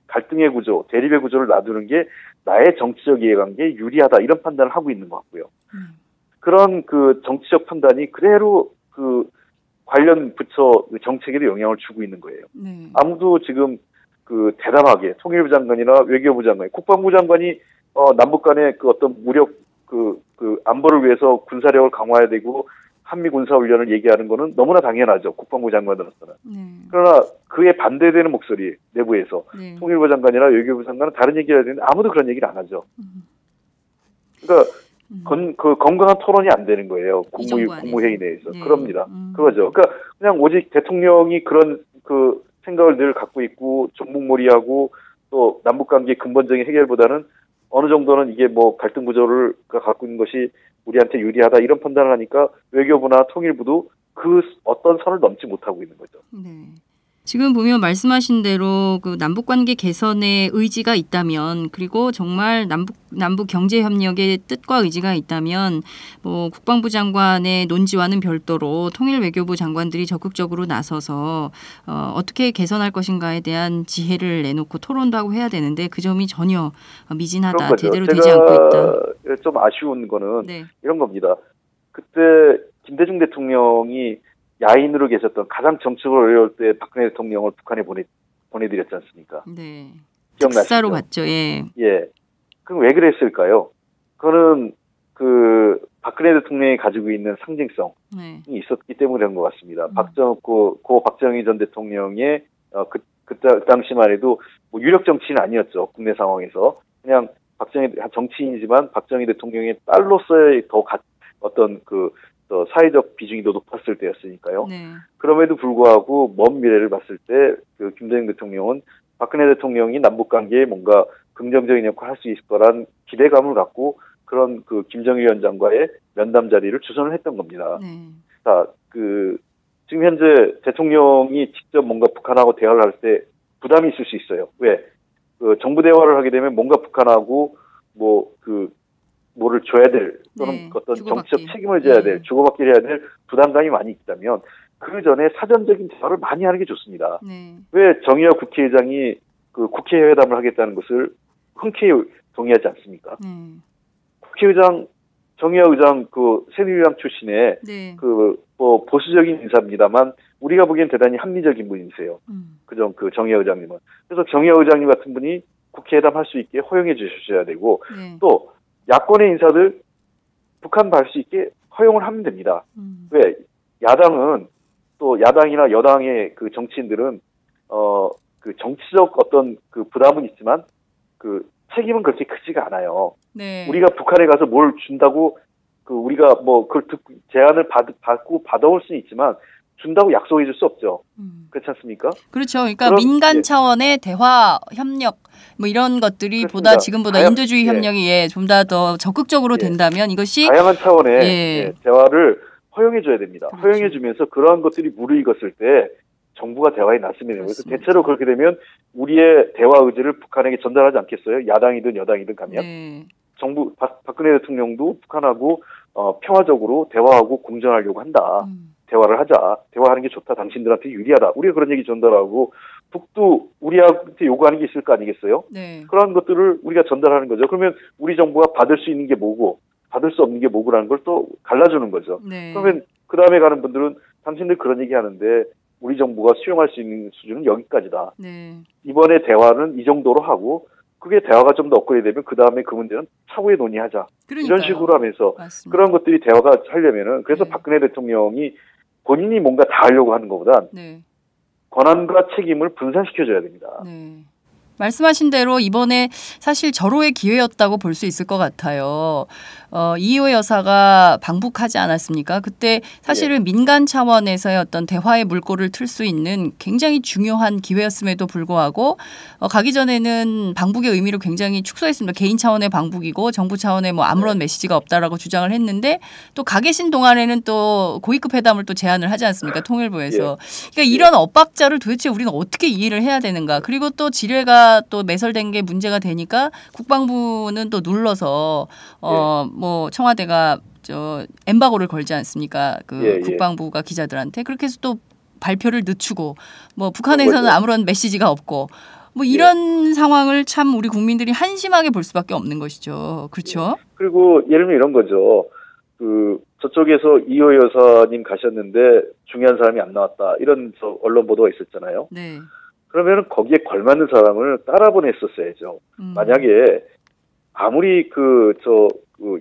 갈등의 구조, 대립의 구조를 놔두는 게 나의 정치적 이해관계에 유리하다 이런 판단을 하고 있는 것 같고요. 그런 정치적 판단이 그대로 관련 부처 정책에도 영향을 주고 있는 거예요. 네. 아무도 지금 대담하게 통일부 장관이나 외교부 장관이 국방부 장관이 남북 간의 어떤 무력 안보를 위해서 군사력을 강화해야 되고 한미 군사훈련을 얘기하는 거는 너무나 당연하죠. 국방부 장관으로서는. 네. 그러나 그에 반대되는 목소리 내부에서 네. 통일부 장관이나 외교부 장관은 다른 얘기를 해야 되는데 아무도 그런 얘기를 안 하죠. 그러니까 건강한 토론이 안 되는 거예요. 국무회의 내에서. 네. 그럽니다. 그거죠. 그러니까 그냥 오직 대통령이 그런 생각을 늘 갖고 있고 종목몰이하고 또 남북관계 근본적인 해결보다는 어느 정도는 이게 뭐 갈등 구조를 갖고 있는 것이 우리한테 유리하다 이런 판단을 하니까 외교부나 통일부도 어떤 선을 넘지 못하고 있는 거죠. 네. 지금 보면 말씀하신 대로 그 남북관계 개선의 의지가 있다면, 그리고 정말 남북 경제 협력의 뜻과 의지가 있다면 뭐 국방부 장관의 논지와는 별도로 통일 외교부 장관들이 적극적으로 나서서 어떻게 개선할 것인가에 대한 지혜를 내놓고 토론도 하고 해야 되는데 그 점이 전혀 미진하다, 제대로 되지 않고 있다. 좀 아쉬운 거는 네. 이런 겁니다. 그때 김대중 대통령이 야인으로 계셨던 가장 정치적으로 어려울 때 박근혜 대통령을 북한에 보내드렸지 않습니까? 네. 기억나시죠? 특사로 갔죠. 예. 예. 그럼 왜 그랬을까요? 그거는 그 박근혜 대통령이 가지고 있는 상징성이 네. 있었기 때문에 그런 것 같습니다. 고 박정희 전 대통령의 그 당시만 해도 뭐 유력 정치인은 아니었죠. 국내 상황에서 그냥 정치인이지만 박정희 대통령의 딸로서의 어떤 사회적 비중이 더 높았을 때였으니까요. 네. 그럼에도 불구하고 먼 미래를 봤을 때 그 김대중 대통령은 박근혜 대통령이 남북 관계에 뭔가 긍정적인 역할을 할 수 있을 거란 기대감을 갖고 그런 그 김정일 위원장과의 면담 자리를 주선을 했던 겁니다. 네. 자, 지금 현재 대통령이 직접 뭔가 북한하고 대화를 할 때 부담이 있을 수 있어요. 왜? 정부 대화를 하게 되면 뭔가 북한하고 뭐를 줘야 될 또는 네, 어떤 주고받기. 정치적 책임을 져야 될, 주고받기를 해야 될 부담감이 많이 있다면 그 전에 사전적인 대화를 많이 하는 게 좋습니다. 네. 왜 정의화 국회의장이 국회 회담을 하겠다는 것을 흔쾌히 동의하지 않습니까? 국회의장 정의화 의장 새누리당 출신의 네. 보수적인 인사입니다만 우리가 보기엔 대단히 합리적인 분이세요. 그 정의화 의장님은. 그래서 정의화 의장님 같은 분이 국회 회담할 수 있게 허용해 주셔야 되고 네. 또 야권의 인사들 북한 갈 수 있게 허용을 하면 됩니다. 왜? 야당이나 여당의 그 정치인들은 그 정치적 어떤 그 부담은 있지만 그 책임은 그렇게 크지가 않아요. 네. 우리가 북한에 가서 뭘 준다고 우리가 그걸 듣고 제안을 받고 받아올 수는 있지만 준다고 약속해 줄 수 없죠. 그렇지 않습니까? 그렇죠. 그러니까 민간 차원의 대화 협력 이런 것들이 그렇습니다. 지금보다 인도주의 협력이 좀 더 적극적으로 된다면 이것이 다양한 차원의 대화를 허용해 줘야 됩니다. 그렇죠. 허용해 주면서 그러한 것들이 무르익었을 때 정부가 대화에 나서면 돼요. 그래서 대체로 그렇게 되면 우리의 대화 의지를 북한에게 전달하지 않겠어요? 야당이든 여당이든 가면. 네. 정부 박근혜 대통령도 북한하고 평화적으로 대화하고 공존하려고 한다. 대화를 하자. 대화하는 게 좋다. 당신들한테 유리하다. 우리가 그런 얘기 전달하고 북도 우리한테 요구하는 게 있을 거 아니겠어요? 네. 그런 것들을 우리가 전달하는 거죠. 그러면 우리 정부가 받을 수 있는 게 뭐고 받을 수 없는 게 뭐고라는 걸 또 갈라주는 거죠. 네. 그러면 그 다음에 가는 분들은 당신들 그런 얘기 하는데 우리 정부가 수용할 수 있는 수준은 여기까지다. 네. 이번에 대화는 이 정도로 하고 그게 대화가 좀 더 업그레이드 되면 그 다음에 그 문제는 차후에 논의하자. 그러니까요. 이런 식으로 하면서 맞습니다. 그런 것들이 대화가 하려면은 그래서 네. 박근혜 대통령이 본인이 뭔가 다 하려고 하는 것보다 네. 권한과 책임을 분산시켜줘야 됩니다. 네. 말씀하신 대로 이번에 사실 절호의 기회였다고 볼 수 있을 것 같아요. 이호 여사가 방북하지 않았습니까? 그때 사실은 민간 차원에서의 어떤 대화의 물꼬를 틀 수 있는 굉장히 중요한 기회였음에도 불구하고 가기 전에는 방북의 의미를 굉장히 축소했습니다. 개인 차원의 방북이고 정부 차원의 아무런 메시지가 없다라고 주장을 했는데 또 가 계신 동안에는 또 고위급 회담을 또 제안을 하지 않습니까? 통일부에서. 그러니까 이런 엇박자를 도대체 우리는 어떻게 이해를 해야 되는가? 그리고 또 지뢰가 또 매설된 게 문제가 되니까 국방부는 또 눌러서 청와대가 엠바고를 걸지 않습니까? 국방부가 기자들한테 그렇게 해서 또 발표를 늦추고 북한에서는 아무런 메시지가 없고 이런 상황을 참 우리 국민들이 한심하게 볼 수밖에 없는 것이죠. 그렇죠? 그리고 예를 들면 이런 거죠. 저쪽에서 이호 여사님 가셨는데 중요한 사람이 안 나왔다. 이런 언론 보도가 있었잖아요. 네. 그러면 거기에 걸맞는 사람을 따라 보냈었어야죠. 만약에 아무리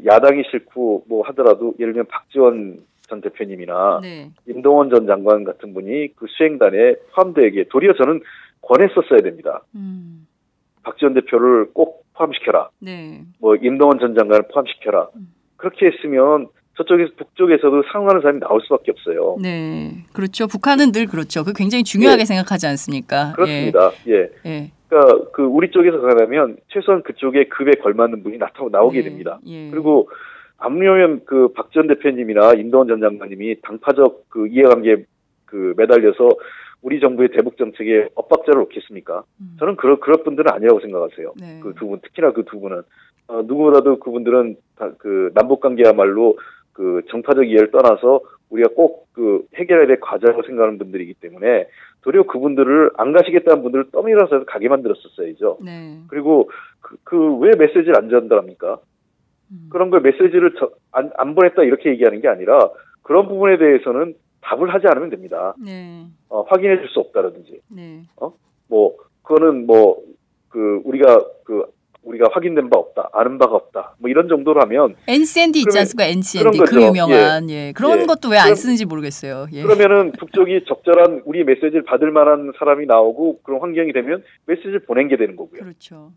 야당이 싫고 하더라도 예를 들면 박지원 전 대표님이나 네. 임동원 전 장관 같은 분이 그 수행단에 포함되게 도리어 저는 권했었어야 됩니다. 박지원 대표를 꼭 포함시켜라. 네. 임동원 전 장관을 포함시켜라. 그렇게 했으면 북쪽에서도 상응하는 사람이 나올 수밖에 없어요. 네, 그렇죠. 북한은 늘 그렇죠. 그 굉장히 중요하게 생각하지 않습니까? 그렇습니다. 그러니까 우리 쪽에서 가면 최소한 그쪽에 급에 걸맞는 분이 나오게 됩니다. 그리고 아무려면 박지원 대표님이나 임동원 전 장관님이 당파적 이해관계에 매달려서 우리 정부의 대북 정책에 엇박자를 놓겠습니까? 저는 그럴 분들은 아니라고 생각하세요. 네. 그 두 분, 특히나 그 두 분은 누구보다도 그분들은 그 남북 관계야말로 그 정파적 이해를 떠나서 우리가 꼭 그 해결해야 될 과제라고 생각하는 분들이기 때문에 도리어 그분들을 안 가시겠다는 분들을 떠밀어서 가게 만들었었어야죠. 네. 그리고 왜 메시지를 안 전달합니까? 그런 걸 메시지를 안 보냈다 이렇게 얘기하는 게 아니라 그런 부분에 대해서는 답을 하지 않으면 됩니다. 네. 확인해 줄 수 없다라든지. 네. 그거는 우리가 확인된 바 없다, 아는 바가 없다, 뭐 이런 정도로 하면 NCND 있지 않습니까? NCND 그런 그 거죠. 유명한 그런 예. 것도 왜 안 쓰는지 모르겠어요. 예. 그러면은 북쪽이 적절한 우리 메시지를 받을 만한 사람이 나오고 그런 환경이 되면 메시지를 보낸 게 되는 거고요. 그렇죠.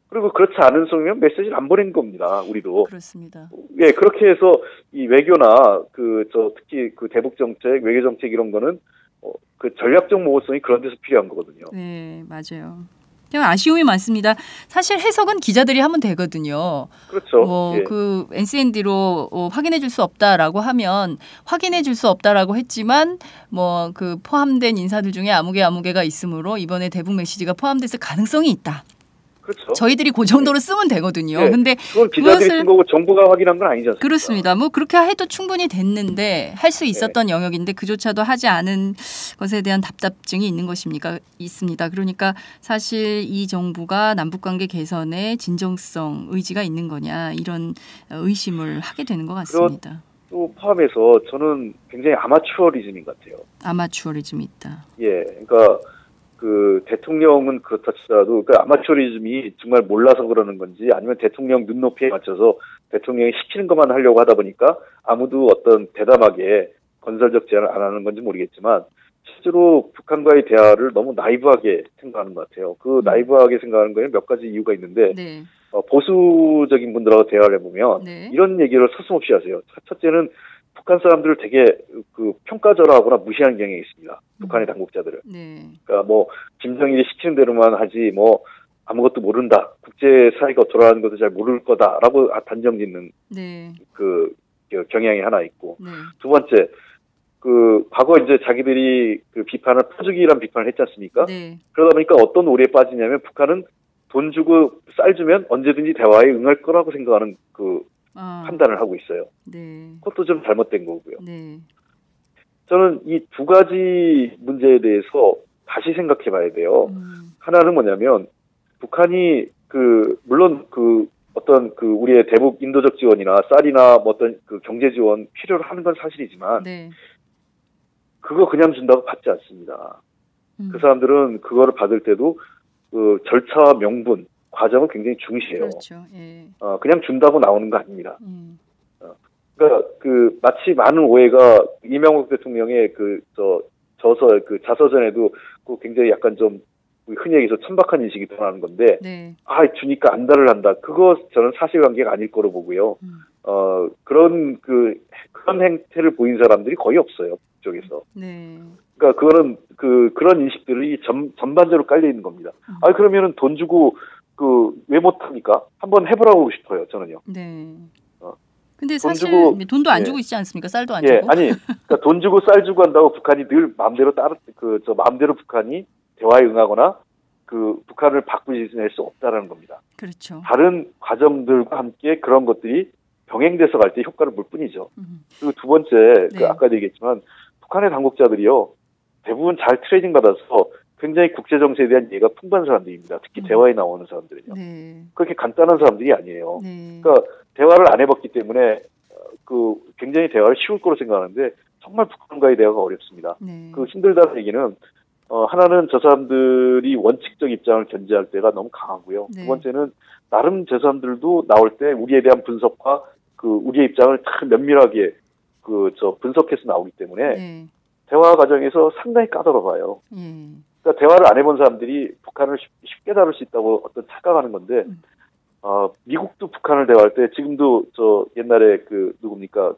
그리고 그렇지 않은 성이면 메시지를 안 보낸 겁니다. 우리도. 그렇습니다. 예, 그렇게 해서 이 외교나 특히 그 대북 정책, 외교 정책 이런 거는 그 전략적 모호성이 그런 데서 필요한 거거든요. 네, 맞아요. 아쉬움이 많습니다. 사실 해석은 기자들이 하면 되거든요. 그렇죠. 예. 그 NCND로 확인해 줄 수 없다라고 하면 확인해 줄 수 없다라고 했지만 그 포함된 인사들 중에 아무개가 있으므로 이번에 대북 메시지가 포함됐을 가능성이 있다. 그렇죠. 저희들이 그 정도로 쓰면 되거든요. 네. 근데 그건 기자들이 쓴 거고 정부가 확인한 건 아니지 않습니까? 그렇습니다. 그렇게 해도 충분히 됐는데 할 수 있었던 영역인데 그조차도 하지 않은 것에 대한 답답증이 있습니다. 그러니까 사실 이 정부가 남북관계 개선에 진정성, 의지가 있는 거냐 이런 의심을 하게 되는 것 같습니다. 또 포함해서 저는 굉장히 아마추어리즘인 것 같아요. 아마추어리즘이 있다. 예, 그러니까 그 대통령은 그렇다 치더라도 그 아마추어리즘이 정말 몰라서 그러는 건지 아니면 대통령 눈높이에 맞춰서 대통령이 시키는 것만 하려고 하다 보니까 아무도 어떤 대담하게 건설적 제안을 안 하는 건지 모르겠지만 실제로 북한과의 대화를 너무 나이브하게 생각하는 것 같아요. 그 나이브하게 생각하는 거에는 몇 가지 이유가 있는데 네. 보수적인 분들하고 대화를 해보면 네. 이런 얘기를 서슴없이 하세요. 첫째는 북한 사람들을 되게 평가절하하거나 무시하는 경향이 있습니다. 북한의 당국자들을. 네. 그러니까 김정일이 시키는 대로만 하지 아무것도 모른다. 국제사회가 돌아가는 것도 잘 모를 거다라고 단정짓는 네. 그 경향이 하나 있고. 네. 두 번째, 과거 이제 자기들이 퍼주기란 비판을 했지 않습니까? 네. 그러다 보니까 어떤 오해에 빠지냐면 북한은 돈 주고 쌀 주면 언제든지 대화에 응할 거라고 생각하는 판단을 하고 있어요. 네. 그것도 좀 잘못된 거고요. 네. 저는 이 두 가지 문제에 대해서 다시 생각해 봐야 돼요. 하나는 뭐냐면, 북한이 물론 우리의 대북 인도적 지원이나 쌀이나 어떤 경제 지원 필요로 하는 건 사실이지만, 네. 그거 그냥 준다고 받지 않습니다. 그 사람들은 그거를 받을 때도 절차와 명분, 과정을 굉장히 중시해요. 그렇죠. 예. 그냥 준다고 나오는 거 아닙니다. 그러니까 마치 많은 오해가 이명박 대통령의 자서전에도 굉장히 약간 좀 흔히 얘기해서 천박한 인식이 드러나는 건데, 네. 주니까 안달을 한다. 그거 저는 사실관계가 아닐 거로 보고요. 그런 행태를 보인 사람들이 거의 없어요. 그쪽에서. 네. 그러니까 그거는 그런 인식들이 전반적으로 깔려 있는 겁니다. 그러면은 돈 주고 왜 못합니까? 한번 해보라고 싶어요, 저는요. 네. 근데 돈 사실 주고, 돈도 안 예. 주고 있지 않습니까? 쌀도 안 예, 주고. 그러니까 돈 주고 쌀 주고 한다고 북한이 늘 마음대로 마음대로 북한이 대화에 응하거나 북한을 바꾸지낼 수 없다라는 겁니다. 그렇죠. 다른 과정들과 함께 그런 것들이 병행돼서 갈 때 효과를 볼 뿐이죠. 그리고 두 번째, 네. 아까도 얘기했지만 북한의 당국자들이요, 대부분 잘 트레이닝 받아서 굉장히 국제 정세에 대한 이해가 풍부한 사람들입니다. 특히 대화에 나오는 사람들은요. 네. 그렇게 간단한 사람들이 아니에요. 네. 그러니까 대화를 안 해봤기 때문에 굉장히 대화를 쉬울 거로 생각하는데 정말 북한과의 대화가 어렵습니다. 네. 힘들다는 얘기는 하나는 저 사람들이 원칙적 입장을 견지할 때가 너무 강하고요. 네. 두 번째는 나름 저 사람들도 나올 때 우리에 대한 분석과 우리의 입장을 참 면밀하게 분석해서 나오기 때문에 네. 대화 과정에서 상당히 까다로워요. 그러니까 대화를 안 해본 사람들이 북한을 쉽게 다룰 수 있다고 착각하는 건데, 미국도 북한을 대화할 때 지금도 옛날에 누굽니까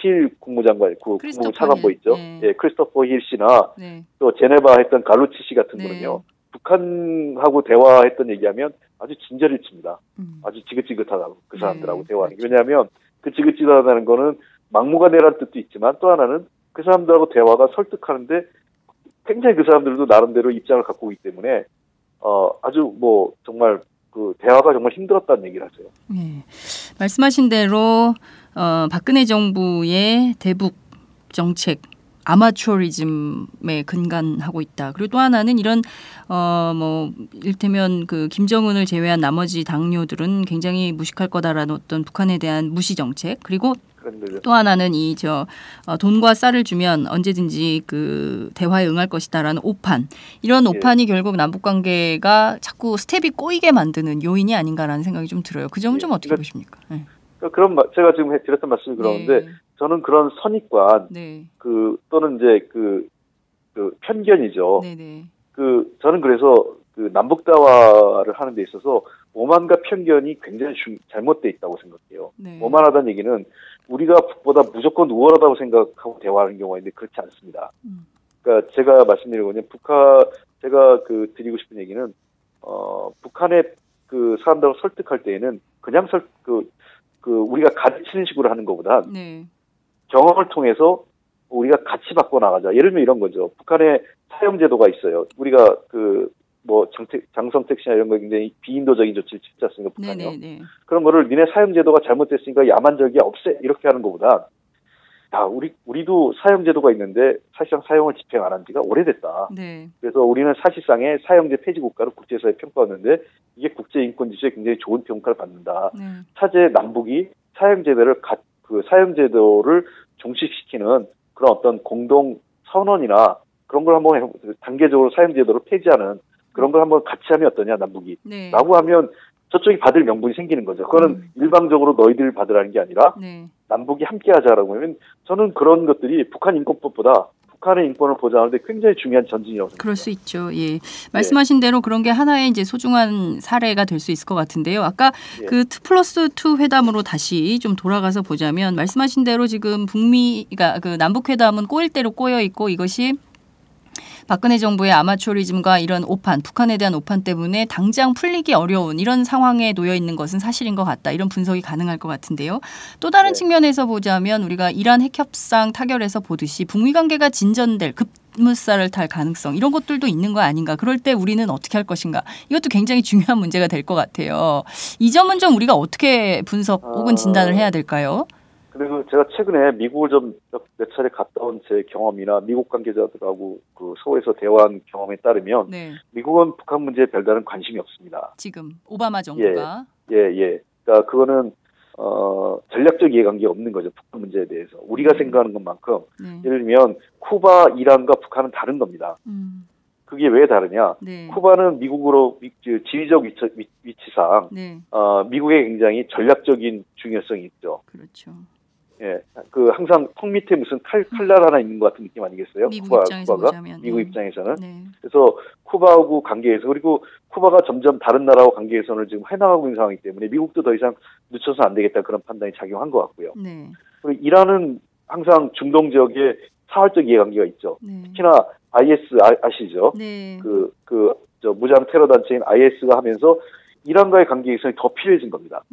힐 국무장관, 국무부 차관보 있죠. 네. 예, 크리스토퍼 힐 씨나 네. 또 제네바 했던 갈루치 씨 같은 네. 분은요, 북한하고 대화했던 얘기하면 아주 진저리를 칩니다. 아주 지긋지긋하다고 사람들하고 네. 대화하는 게. 그렇죠. 왜냐하면 지긋지긋하다는 거는 막무가내라는 뜻도 있지만 또 하나는 그 사람들하고 대화가 설득하는데 굉장히 그 사람들도 나름대로 입장을 갖고 있기 때문에 아주 뭐 정말 그 대화가 정말 힘들었다는 얘기를 하세요. 네. 말씀하신 대로 박근혜 정부의 대북 정책 아마추어리즘에 근간하고 있다. 그리고 또 하나는 이런 뭐 일테면 그 김정은을 제외한 나머지 당뇨들은 굉장히 무식할 거다라는 어떤 북한에 대한 무시 정책. 그리고 또 하나는 돈과 쌀을 주면 언제든지 그 대화에 응할 것이다라는 오판. 이런 오판이 결국 남북 관계가 자꾸 스텝이 꼬이게 만드는 요인이 아닌가라는 생각이 좀 들어요. 그 점은 좀 어떻게 보십니까? 네. 그런 제가 지금 드렸던 말씀이 그러는데 저는 그런 선입관 또는 이제 그 편견이죠. 저는 그래서 그 남북 대화를 하는 데 있어서 오만과 편견이 굉장히 잘못돼 있다고 생각해요. 오만하다는 얘기는 우리가 북보다 무조건 우월하다고 생각하고 대화하는 경우가 있는데 그렇지 않습니다. 그러니까 제가 말씀드린 거는 제가 드리고 싶은 얘기는 북한의 그 사람들을 설득할 때에는 그냥 우리가 가르치는 식으로 하는 것보다 경험을 통해서 우리가 같이 바꿔 나가자. 예를 들면 이런 거죠. 북한에 사형제도가 있어요. 우리가 장성택 씨나 이런 거 굉장히 비인도적인 조치를 취했지 않습니까? 북한이요. 그런 거를 니네 사형제도가 잘못됐으니까 야만적이야 없애 이렇게 하는 것보다 우리도 사형제도가 있는데 사실상 사형을 집행 안 한 지가 오래됐다. 그래서 우리는 사실상의 사형제 폐지 국가로 국제사회에 평가받는데 이게 국제인권지수에 굉장히 좋은 평가를 받는다. 차제 남북이 사형제도를 종식시키는 그런 어떤 공동 선언이나 그런 걸 한번 단계적으로 사형제도를 폐지하는 그런 걸 한번 같이 하면 어떠냐 남북이 라고 하면 저쪽이 받을 명분이 생기는 거죠. 그거는 일방적으로 너희들 받으라는 게 아니라 남북이 함께 하자라고 하면 저는 그런 것들이 북한 인권법보다 북한의 인권을 보장하는데 굉장히 중요한 전진이라고 생각합니다. 그럴 수 있죠. 예. 말씀하신 대로 그런 게 하나의 이제 소중한 사례가 될 수 있을 것 같은데요. 아까 그 2+2 회담으로 다시 좀 돌아가서 보자면 말씀하신 대로 지금 북미가 그 남북 회담은 꼬일 대로 꼬여 있고 이것이 박근혜 정부의 아마추어리즘과 이런 오판, 북한에 대한 오판 때문에 당장 풀리기 어려운 이런 상황에 놓여 있는 것은 사실인 것 같다. 이런 분석이 가능할 것 같은데요. 또 다른 측면에서 보자면 우리가 이란 핵협상 타결에서 보듯이 북미 관계가 진전될 급물살을 탈 가능성 이런 것들도 있는 거 아닌가. 그럴 때 우리는 어떻게 할 것인가. 이것도 굉장히 중요한 문제가 될 것 같아요. 이 점은 좀 우리가 어떻게 분석 혹은 진단을 해야 될까요? 그리고 제가 최근에 미국을 좀 몇 차례 갔다 온 제 경험이나 미국 관계자들하고 그 서울에서 대화한 경험에 따르면 미국은 북한 문제에 별다른 관심이 없습니다. 지금 오바마 정부가 그러니까 그거는 전략적 이해관계가 없는 거죠. 북한 문제에 대해서 우리가 생각하는 것만큼 예를 들면 쿠바, 이란과 북한은 다른 겁니다. 그게 왜 다르냐? 쿠바는 미국으로 지리적 위치상 미국에 굉장히 전략적인 중요성이 있죠. 그렇죠. 항상 턱 밑에 무슨 칼날 하나 있는 것 같은 느낌 아니겠어요? 쿠바가 미국 입장에서는. 그래서 쿠바하고 관계에서 그리고 쿠바가 점점 다른 나라와 관계 개선을 지금 해나가고 있는 상황이기 때문에 미국도 더 이상 늦춰서 안 되겠다 그런 판단이 작용한 것 같고요. 그리고 이란은 항상 중동 지역에 사활적 이해관계가 있죠. 특히나 IS 아시죠? 무장 테러 단체인 IS가 하면서 이란과의 관계 개선이 더 필요해진 겁니다.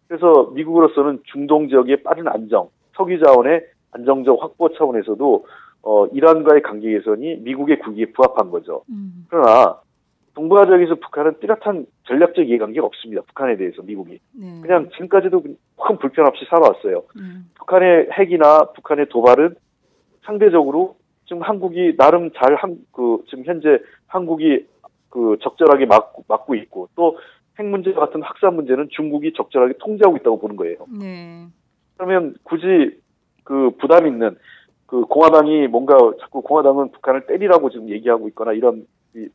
그래서 미국으로서는 중동 지역의 빠른 안정, 석유 자원의 안정적 확보 차원에서도 이란과의 관계 개선이 미국의 국익에 부합한 거죠. 그러나 동북아지역에서 북한은 뚜렷한 전략적 이해관계가 없습니다. 북한에 대해서 미국이. 그냥 지금까지도 큰 불편 없이 살아왔어요. 북한의 핵이나 북한의 도발은 상대적으로 지금 한국이 나름 지금 현재 한국이 적절하게 막고 있고 또 핵 문제 같은 확산 문제는 중국이 적절하게 통제하고 있다고 보는 거예요. 그러면 굳이 부담 있는 공화당이 뭔가 자꾸 공화당은 북한을 때리라고 지금 얘기하고 있거나 이런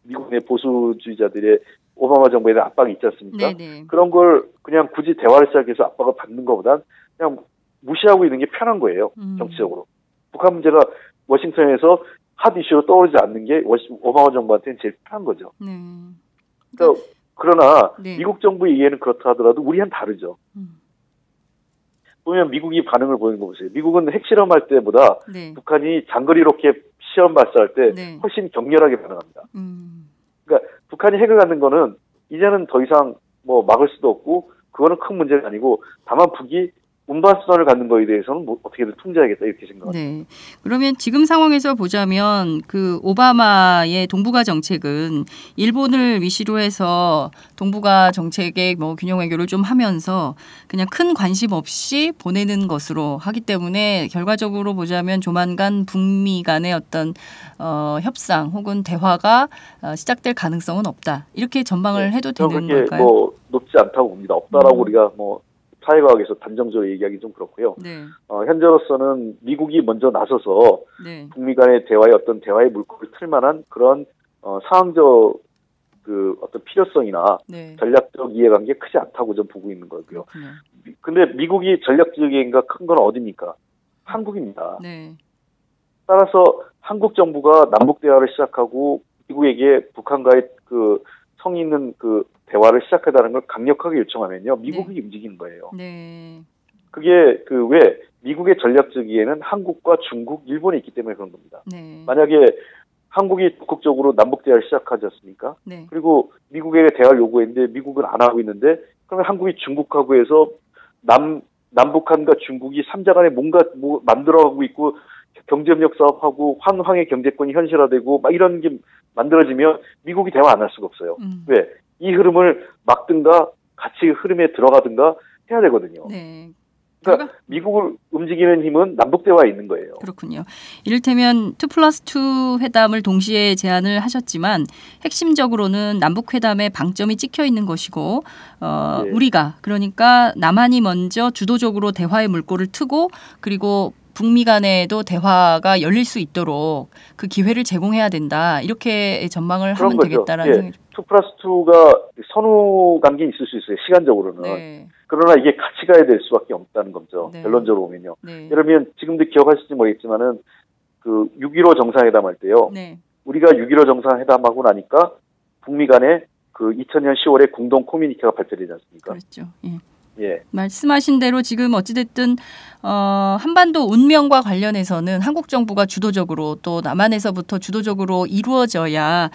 미국 내 보수주의자들의 오바마 정부에 대한 압박이 있지 않습니까? 그런 걸 그냥 굳이 대화를 시작해서 압박을 받는 것보단 그냥 무시하고 있는 게 편한 거예요. 정치적으로. 북한 문제가 워싱턴에서 핫 이슈로 떠오르지 않는 게 오바마 정부한테는 제일 편한 거죠. 그러나 미국 정부의 이해는 그렇다 하더라도 우리는 다르죠. 보면 미국이 반응을 보이는 거 보세요. 미국은 핵실험할 때보다 북한이 장거리 로켓 시험 발사할 때 훨씬 격렬하게 반응합니다. 그러니까 북한이 핵을 갖는 거는 이제는 더 이상 막을 수도 없고 그거는 큰 문제가 아니고 다만 북이 운반수단을 갖는 거에 대해서는 뭐 어떻게든 통제하겠다 이렇게 생각합니다. 네. 그러면 지금 상황에서 보자면 그 오바마의 동북아 정책은 일본을 위시로 해서 동북아 정책의 뭐 균형 외교를 좀 하면서 그냥 큰 관심 없이 보내는 것으로 하기 때문에 결과적으로 보자면 조만간 북미 간의 어떤 협상 혹은 대화가 시작될 가능성은 없다. 이렇게 전망을 해도 되는 그게 걸까요? 뭐 높지 않다고 봅니다. 없다라고 우리가 뭐 사회과학에서 단정적으로 얘기하기 좀 그렇고요. 네. 현재로서는 미국이 먼저 나서서 네. 북미 간의 대화의 어떤 대화의 물꼬를 틀 만한 그런 상황적 그 어떤 필요성이나 네. 전략적 이해관계 크지 않다고 좀 보고 있는 거고요. 근데 미국이 전략적인가 큰 건 어디입니까? 한국입니다. 네. 따라서 한국 정부가 남북 대화를 시작하고 미국에게 북한과의 그 성의 있는 그 대화를 시작하다는 걸 강력하게 요청하면요, 미국이 네. 움직이는 거예요. 네. 그게 그 왜 미국의 전략적이에는 한국과 중국, 일본이 있기 때문에 그런 겁니다. 네. 만약에 한국이 적극적으로 남북 대화를 시작하지 않습니까? 네. 그리고 미국에게 대화를 요구했는데 미국은 안 하고 있는데 그러면 한국이 중국하고 해서 남북한과 중국이 3자 간에 뭔가 뭐 만들어가고 있고 경제협력 사업하고 환황의 경제권이 현실화되고 막 이런 게 만들어지면 미국이 대화 안 할 수가 없어요. 왜? 이 흐름을 막든가 같이 흐름에 들어가든가 해야 되거든요. 네. 그러니까 미국을 움직이는 힘은 남북 대화에 있는 거예요. 그렇군요. 이를테면 2+2 회담을 동시에 제안을 하셨지만 핵심적으로는 남북 회담에 방점이 찍혀 있는 것이고 네. 우리가 그러니까 남한이 먼저 주도적으로 대화의 물꼬를 트고 그리고 북미 간에도 대화가 열릴 수 있도록 그 기회를 제공해야 된다. 이렇게 전망을 하면 거죠. 되겠다라는 생각이 2+2가 선후 관계는 있을 수 있어요. 시간적으로는. 네. 그러나 이게 같이 가야 될 수밖에 없다는 거죠. 네. 결론적으로 보면요. 네. 그러면 지금도 기억하실지 모르겠지만은 그 6.15 정상회담 할 때요. 네. 우리가 6.15 정상회담하고 나니까 북미 간에 그 2000년 10월에 공동 커뮤니케가 발표되지 않습니까? 그렇죠. 예. 예. 말씀하신 대로 지금 어찌됐든 한반도 운명과 관련해서는 한국 정부가 주도적으로 또 남한에서부터 주도적으로 이루어져야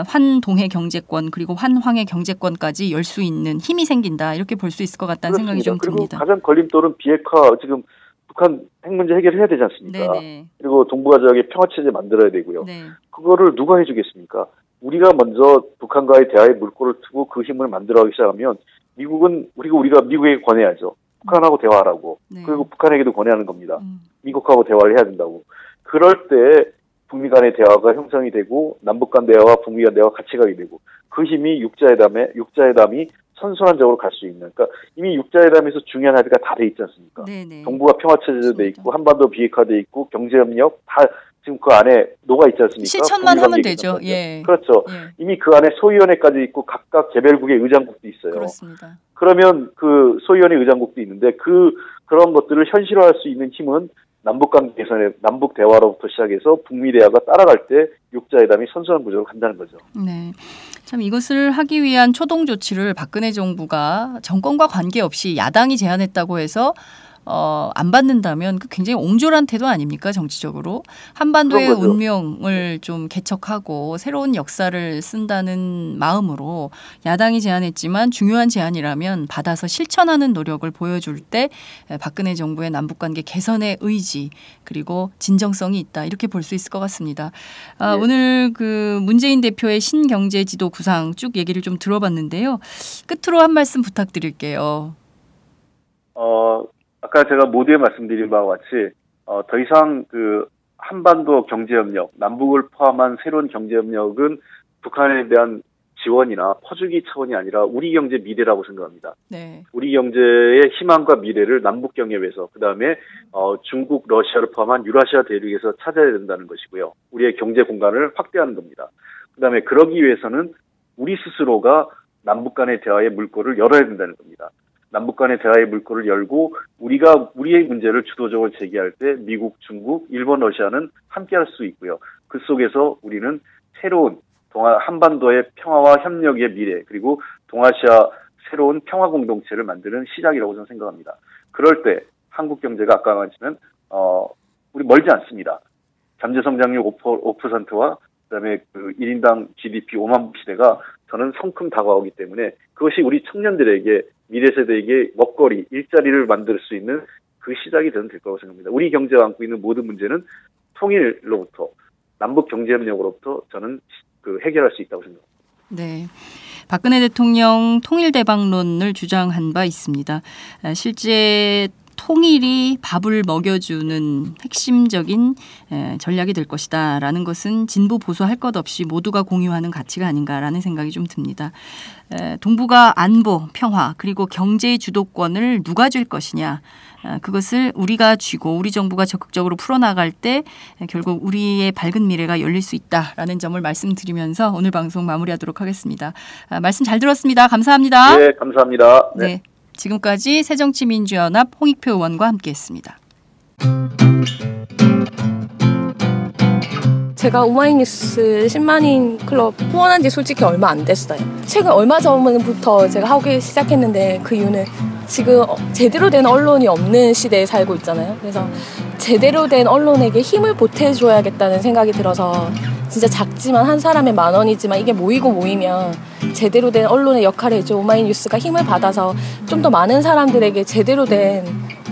환동해 경제권 그리고 환황해 경제권까지 열 수 있는 힘이 생긴다 이렇게 볼 수 있을 것 같다는 그렇습니다. 생각이 좀 그리고 듭니다. 가장 걸림돌은 비핵화 지금 북한 핵 문제 해결해야 되지 않습니까? 네네. 그리고 동북아 지역에 평화체제 만들어야 되고요. 네. 그거를 누가 해주겠습니까? 우리가 먼저 북한과의 대화의 물꼬를 트고 그 힘을 만들어가기 시작하면 미국은 우리가 미국에게 권해야죠. 북한하고 대화하라고. 네. 그리고 북한에게도 권해하는 겁니다. 미국하고 대화를 해야 된다고. 그럴 때 북미 간의 대화가 형성이 되고 남북 간 대화와 북미 간 대화가 같이 가게 되고 그 힘이 육자회담이 선순환적으로 갈 수 있는. 그러니까 이미 육자회담에서 중요한 합의가 다 돼 있지 않습니까? 네네. 동북아 평화체제도 돼 있고 한반도 비핵화돼 있고 경제협력 다 지금 그 안에 녹아 있지 않습니까? 실천만 하면 되죠. 예. 그렇죠. 예. 이미 그 안에 소위원회까지 있고 각각 개별국의 의장국도 있어요. 그렇습니다. 그러면 그 소위원회 의장국도 있는데 그런 것들을 현실화할 수 있는 힘은 남북 관계 개선에 남북 대화로부터 시작해서 북미 대화가 따라갈 때 육자회담이 선순환 구조로 간다는 거죠. 네. 참 이것을 하기 위한 초동 조치를 박근혜 정부가 정권과 관계없이 야당이 제안했다고 해서 안 받는다면 그 굉장히 옹졸한 태도 아닙니까 정치적으로 한반도의 운명을 좀 개척하고 새로운 역사를 쓴다는 마음으로 야당이 제안했지만 중요한 제안이라면 받아서 실천하는 노력을 보여줄 때 박근혜 정부의 남북관계 개선의 의지 그리고 진정성이 있다 이렇게 볼 수 있을 것 같습니다. 네. 오늘 그 문재인 대표의 신경제지도 구상 쭉 얘기를 좀 들어봤는데요. 끝으로 한 말씀 부탁드릴게요. 아까 제가 모두에 말씀드린 바와 같이 더 이상 그 한반도 경제협력, 남북을 포함한 새로운 경제협력은 북한에 대한 지원이나 퍼주기 차원이 아니라 우리 경제 미래라고 생각합니다. 네. 우리 경제의 희망과 미래를 남북 경협에서 그다음에 중국, 러시아를 포함한 유라시아 대륙에서 찾아야 된다는 것이고요. 우리의 경제 공간을 확대하는 겁니다. 그다음에 그러기 위해서는 우리 스스로가 남북 간의 대화의 물꼬를 열어야 된다는 겁니다. 남북 간의 대화의 물꼬를 열고 우리가 우리의 문제를 주도적으로 제기할 때 미국, 중국, 일본, 러시아는 함께할 수 있고요. 그 속에서 우리는 새로운 한반도의 평화와 협력의 미래 그리고 동아시아 새로운 평화 공동체를 만드는 시작이라고 저는 생각합니다. 그럴 때 한국 경제가 아까 말했지만 우리 멀지 않습니다. 잠재 성장률 5%와 그다음에 그 1인당 GDP 5만 불 시대가 저는 성큼 다가오기 때문에 그것이 우리 청년들에게 미래 세대에게 먹거리, 일자리를 만들 수 있는 그 시작이 될 거라고 생각합니다. 우리 경제가 안고 있는 모든 문제는 통일로부터 남북 경제협력으로부터 저는 해결할 수 있다고 생각합니다. 네. 박근혜 대통령 통일대박론을 주장한 바 있습니다. 실제 통일이 밥을 먹여주는 핵심적인 전략이 될 것이다라는 것은 진보 보수 할 것 없이 모두가 공유하는 가치가 아닌가라는 생각이 좀 듭니다. 동북아 안보, 평화 그리고 경제의 주도권을 누가 줄 것이냐. 그것을 우리가 쥐고 우리 정부가 적극적으로 풀어나갈 때 결국 우리의 밝은 미래가 열릴 수 있다라는 점을 말씀드리면서 오늘 방송 마무리하도록 하겠습니다. 말씀 잘 들었습니다. 감사합니다. 네, 감사합니다. 네. 지금까지 새정치민주연합 홍익표 의원과 함께했습니다. 제가 오마이뉴스 10만인 클럽 후원한 지 솔직히 얼마 안 됐어요. 최근 얼마 전부터 제가 하기 시작했는데 그 이유는 지금 제대로 된 언론이 없는 시대에 살고 있잖아요. 그래서 제대로 된 언론에게 힘을 보태줘야겠다는 생각이 들어서 진짜 작지만 한 사람의 10,000원이지만 이게 모이면 제대로 된 언론의 역할을 해줘 오마이뉴스가 힘을 받아서 좀 더 많은 사람들에게 제대로 된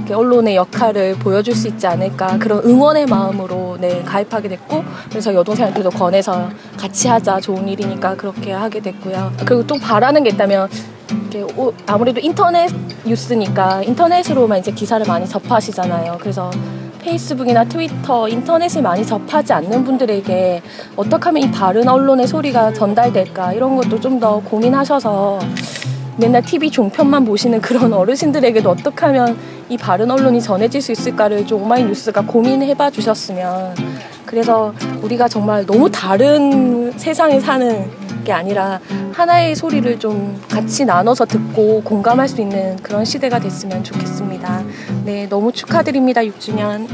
언론의 역할을 보여줄 수 있지 않을까 그런 응원의 마음으로 가입하게 됐고 그래서 여동생한테도 권해서 같이 하자 좋은 일이니까 그렇게 하게 됐고요. 그리고 또 바라는 게 있다면 아무래도 인터넷 뉴스니까 인터넷으로만 이제 기사를 많이 접하시잖아요. 그래서 페이스북이나 트위터, 인터넷을 많이 접하지 않는 분들에게 어떻게 하면 이 바른 언론의 소리가 전달될까 이런 것도 좀 더 고민하셔서 맨날 TV 종편만 보시는 그런 어르신들에게도 어떻게 하면 이 바른 언론이 전해질 수 있을까를 좀 오마이뉴스가 고민해봐 주셨으면 그래서 우리가 정말 너무 다른 세상에 사는 게 아니라 하나의 소리를 좀 같이 나눠서 듣고 공감할 수 있는 그런 시대가 됐으면 좋겠습니다. 네, 너무 축하드립니다. 6주년.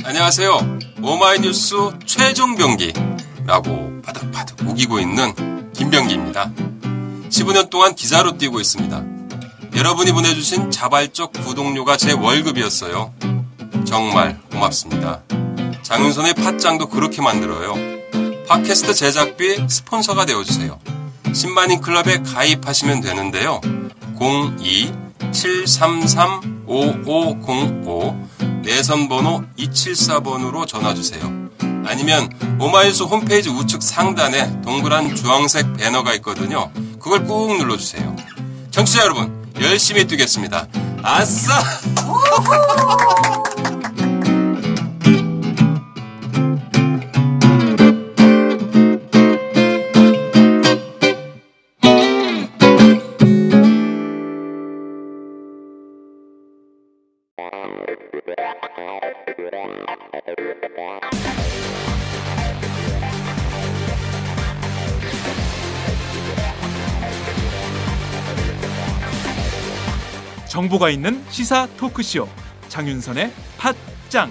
안녕하세요. 오마이뉴스 최종병기라고 바득바득 우기고 있는 김병기입니다. 15년 동안 기자로 뛰고 있습니다. 여러분이 보내주신 자발적 구독료가 제 월급이었어요. 정말 고맙습니다. 장윤선의 팟짱도 그렇게 만들어요. 팟캐스트 제작비 스폰서가 되어주세요. 10만인 클럽에 가입하시면 되는데요. 02-733-5505 내선번호 274번으로 전화주세요. 아니면 오마이뉴스 홈페이지 우측 상단에 동그란 주황색 배너가 있거든요. 그걸 꾹 눌러주세요. 청취자 여러분, 열심히 뛰겠습니다. 아싸! 정보가 있는 시사 토크쇼 장윤선의 팟짱.